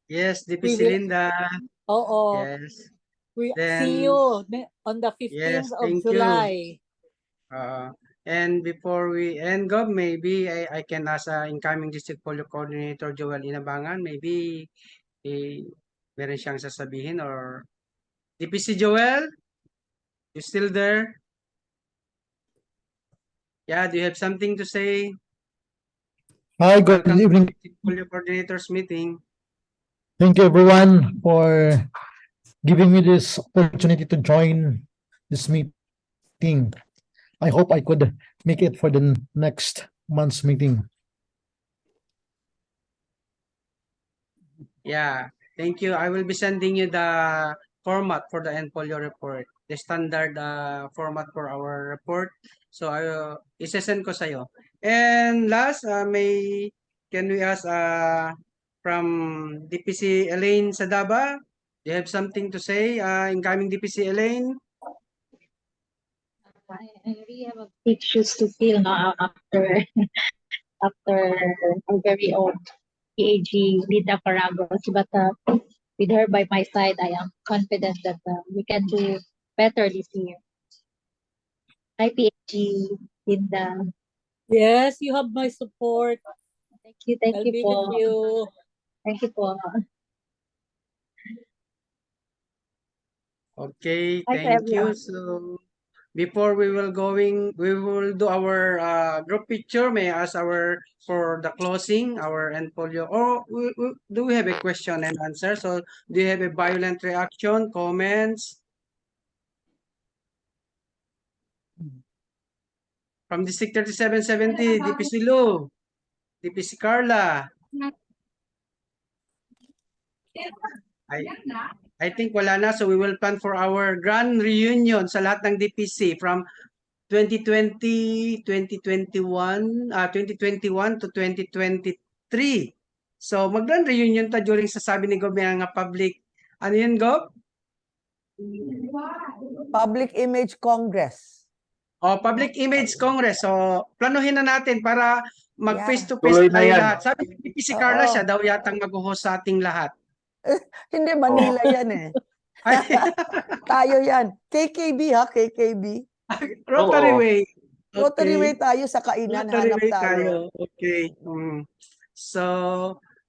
Yes, We DPC will, Linda. oo, Yes. we see Then, you on the yes, 15th of thank you. July. And before we end, Gob, maybe I can ask incoming district polio coordinator Joel Inabangan, maybe meron siyang sasabihin or DPC Joel, you still there? Yeah, do you have something to say? Hi, good Welcome to evening. district polio coordinators meeting. Thank you everyone for giving me this opportunity to join this meeting. I hope I could make it for the next month's meeting. Yeah, thank you. I will be sending you the format for the Polio report, the standard format for our report. So I isesend ko sa'yo. And last, can we ask from DPC Elaine Sadaba? Do you have something to say, incoming DPC Elaine? I really have a big shoes to fill now after after our very own PAG Linda Caragos. But with her by my side, I am confident that we can do better this year. Hi, PAG Linda. Yes, you have my support. Thank I'll you be po. with you. Thank you po. Okay, Hi to thank you. everyone. So before we will do our group picture. May I ask for the closing, our Polio, or do we have a question and answer? So do you have a violent reaction, comments? From District 3770, DPC Lou, DPC Carla. I think wala na, so we will plan for our grand reunion sa lahat ng DPC from 2020, 2021 to 2023. So mag-grand reunion ta during sasabi ni Gob nga public. Ano yun, Gob? Public Image Congress. O, Public Image Congress. So planuhin na natin para mag Yeah. face to face Tuloy na tayo yan. lahat. Sabi ni si Carla, Oo. siya daw yatang mag-host sa ating lahat. Hindi, Manila yan eh. Ay, Tayo yan. KKB ha, KKB. Rotary Oo. Way. Rotary Okay. Way tayo sa kainan, Rotary hanap Way tayo. Okay. So,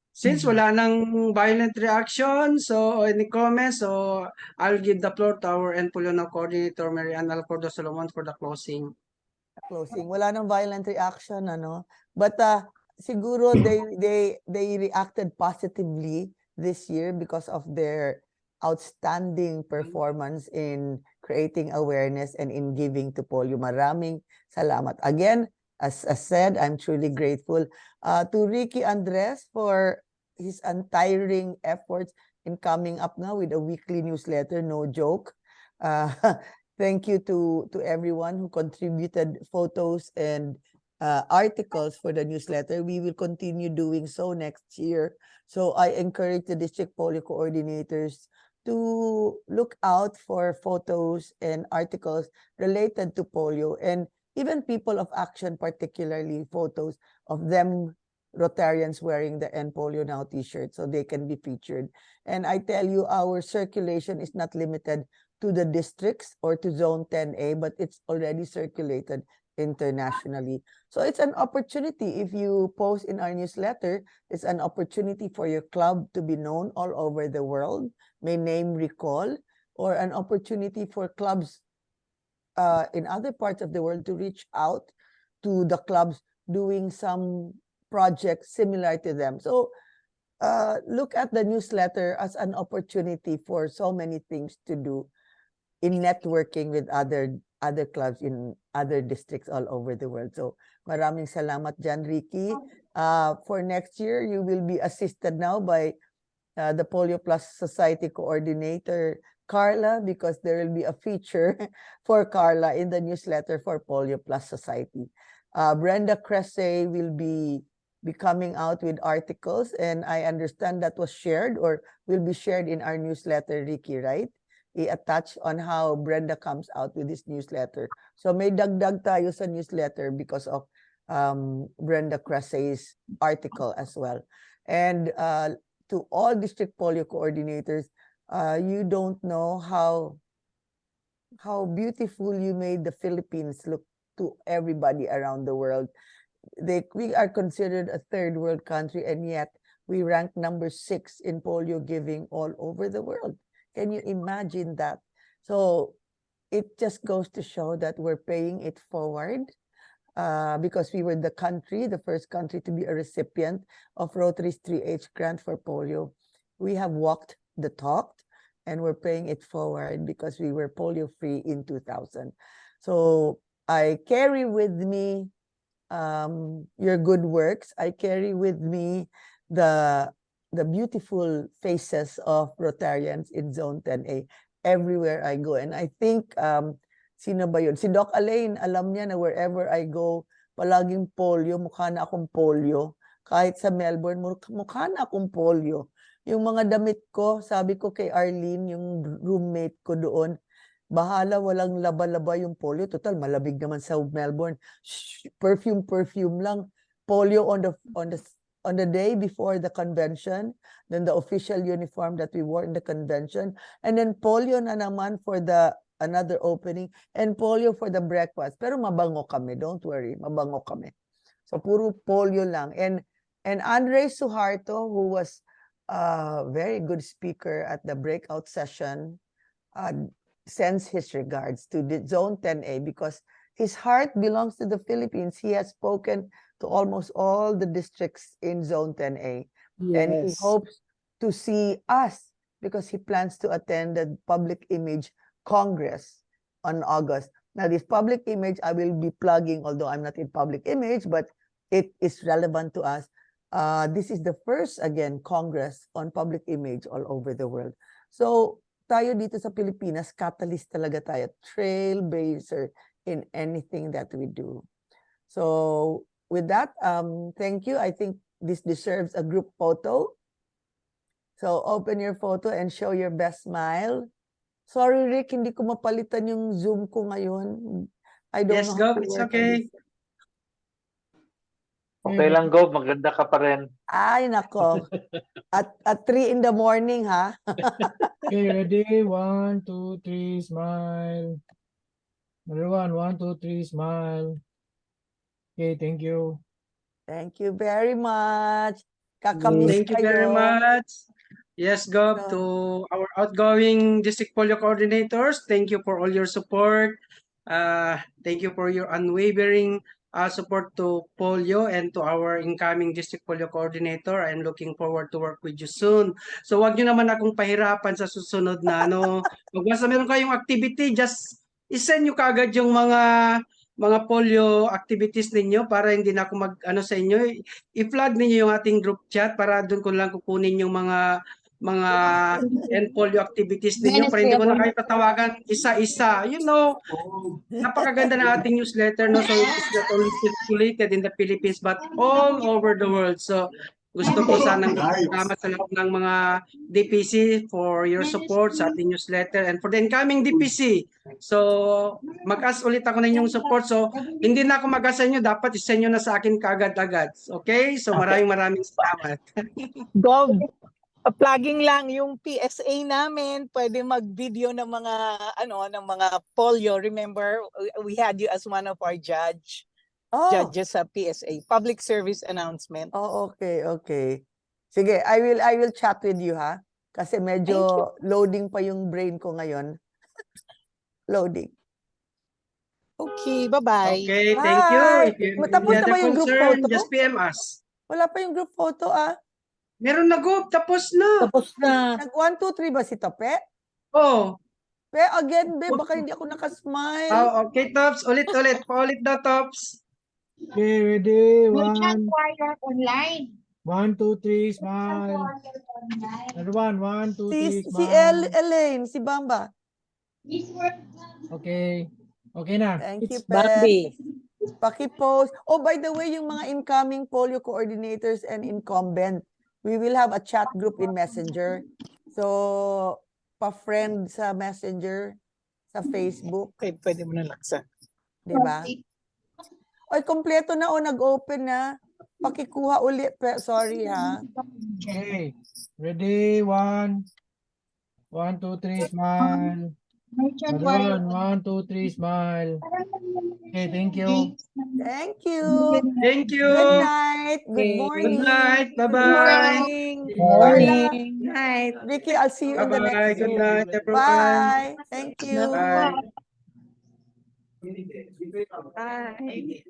since wala nang violent reaction, so any comments, so I'll give the floor to our Polio coordinator, Mary Ann Alcordo Solomon for the closing. Closing. Wala nang violent reaction, ano. But siguro they reacted positively this year because of their outstanding performance in creating awareness and in giving to polio. Maraming salamat. Again, as said, I'm truly grateful to Ricky Andres for his untiring efforts in coming up now with a weekly newsletter, no joke. Thank you to everyone who contributed photos and articles for the newsletter. We will continue doing so next year. So I encourage the district polio coordinators to look out for photos and articles related to polio, and even people of action, particularly photos of them Rotarians wearing the End Polio Now t-shirt so they can be featured. And I tell you, our circulation is not limited to the districts or to Zone 10A, but it's already circulated internationally. So it's an opportunity. If you post in our newsletter, it's an opportunity for your club to be known all over the world, may name recall, or an opportunity for clubs in other parts of the world to reach out to the clubs doing some projects similar to them. So look at the newsletter as an opportunity for so many things to do in networking with other clubs in other districts all over the world. So maraming salamat dyan, Ricky. For next year, you will be assisted now by the Polio Plus Society coordinator, Carla, because there will be a feature for Carla in the newsletter for Polio Plus Society. Brenda Cressay will be coming out with articles, and I understand that was shared or will be shared in our newsletter, Ricky, right? i-attach on how Brenda comes out with this newsletter. So may dagdag tayo sa newsletter because of Brenda Crasay's article as well. And to all district polio coordinators, you don't know how beautiful you made the Philippines look to everybody around the world. We are considered a third world country, and yet we rank number 6 in polio giving all over the world. Can you imagine that? So it just goes to show that we're paying it forward because we were the first country to be a recipient of Rotary's 3H grant for polio. We have walked the talk, and we're paying it forward because we were polio free in 2000. So I carry with me your good works. I carry with me the beautiful faces of Rotarians in Zone 10A everywhere I go. And I think, sino ba yun? Si Doc Alain, alam niya na wherever I go, palaging polio, mukha na akong polio. Kahit sa Melbourne, mukha na akong polio. Yung mga damit ko, sabi ko kay Arlene, yung roommate ko doon, bahala, walang laba-laba yung polio. Total, malabig naman sa Melbourne. Shh, perfume lang. Polio on the day before the convention, then the official uniform that we wore in the convention, and then polio na naman for another opening, and polio for the breakfast. Pero mabango kami, don't worry, mabango kami. So puro polio lang. And Andre Suharto, who was a very good speaker at the breakout session, sends his regards to the Zone 10A because his heart belongs to the Philippines. He has spoken to almost all the districts in Zone 10A. Yes. And he hopes to see us because he plans to attend the Public Image Congress on August. Now, this public image I will be plugging, although I'm not in public image, but it is relevant to us. This is the first, again, Congress on public image all over the world. So, tayo dito sa Pilipinas, catalyst talaga tayo, trailblazer in anything that we do. So, with that, thank you. I think this deserves a group photo. So, open your photo and show your best smile. Sorry, Rick, hindi ko mapalitan yung Zoom ko ngayon. I don't Yes, know how Gov, to it's work on okay. this. Okay lang, Gov. Maganda ka pa rin. Ay, nako. At 3 in the morning, ha? Okay, ready? 1, 2, 3, smile. Everyone, 1, 2, 3, smile. Okay, thank you. Thank you very much. Kakamiss Thank you very kayo. much. Yes, Gov, to our outgoing district polio coordinators, thank you for all your support. Thank you for your unwavering support to polio and to our incoming district polio coordinator. I'm looking forward to work with you soon. So wag niyo naman akong pahirapan sa susunod na Pag basta meron kayong activity, just isend niyo kaagad yung mga polio activities ninyo para hindi na ako sa inyo. I-flood ninyo yung ating group chat para doon ko lang kukunin yung mga and polio activities ninyo para hindi ko na kayo tatawagan isa-isa. Napakaganda ng ating newsletter, no? So it's not only circulated in the Philippines but all over the world. So gusto ko sanang salamat sa lahat ng mga DPC for your support sa ating newsletter and for the incoming DPC. So mag-ask ulit ako ng inyong support. So hindi na ako mag-ask sa inyo, dapat isend nyo na sa akin kaagad-agad. Okay? So maraming salamat. Gov, plugging lang yung PSA namin, pwede mag-video ng mga polio. Remember, we had you as one of our judges sa PSA, public service announcement. Oh, okay. Sige, I will chat with you, ha? Kasi medyo loading pa yung brain ko ngayon. Loading. Okay, bye-bye. Okay, thank you. If you have Tapos any na other ba yung group concern, photo? just PM us. Wala pa yung group photo, Meron na, Gov. Tapos na. Tapos na. Nag 1, 2, 3 ba si Tope? Oh. Pe, again, be, baka hindi ako nakasmile. Oh, okay, Tops. Ulit. Paulit daw, Tops. Okay, ready? 1, online. 1, 2, 3, smile. Everyone, 1, 2, 3, Si smile. Elaine, si Bamba. Okay. Okay na. Thank you, It's Pe. Bambi. Paki-post. Oh, by the way, yung mga incoming polio coordinators and incumbent, we will have a chat group in Messenger. So, pa-friend sa Messenger, sa Facebook, Okay, pwede mo na laksan. di ba? Oy, kompleto na o nag-open na. Pakikuha ulit. Sorry ha. Okay. Ready? 1, 2, 3, smile. Another one, 1, 2, 3, smile. Okay, thank you. Thank you. Thank you. Good night. Good Okay. morning. Good night. Good Bye-bye. morning. Morning. Night. Vicky, I'll see you in the Bye-bye. next Good Zoom. night, everyone. Bye. Thank you. Bye. Bye.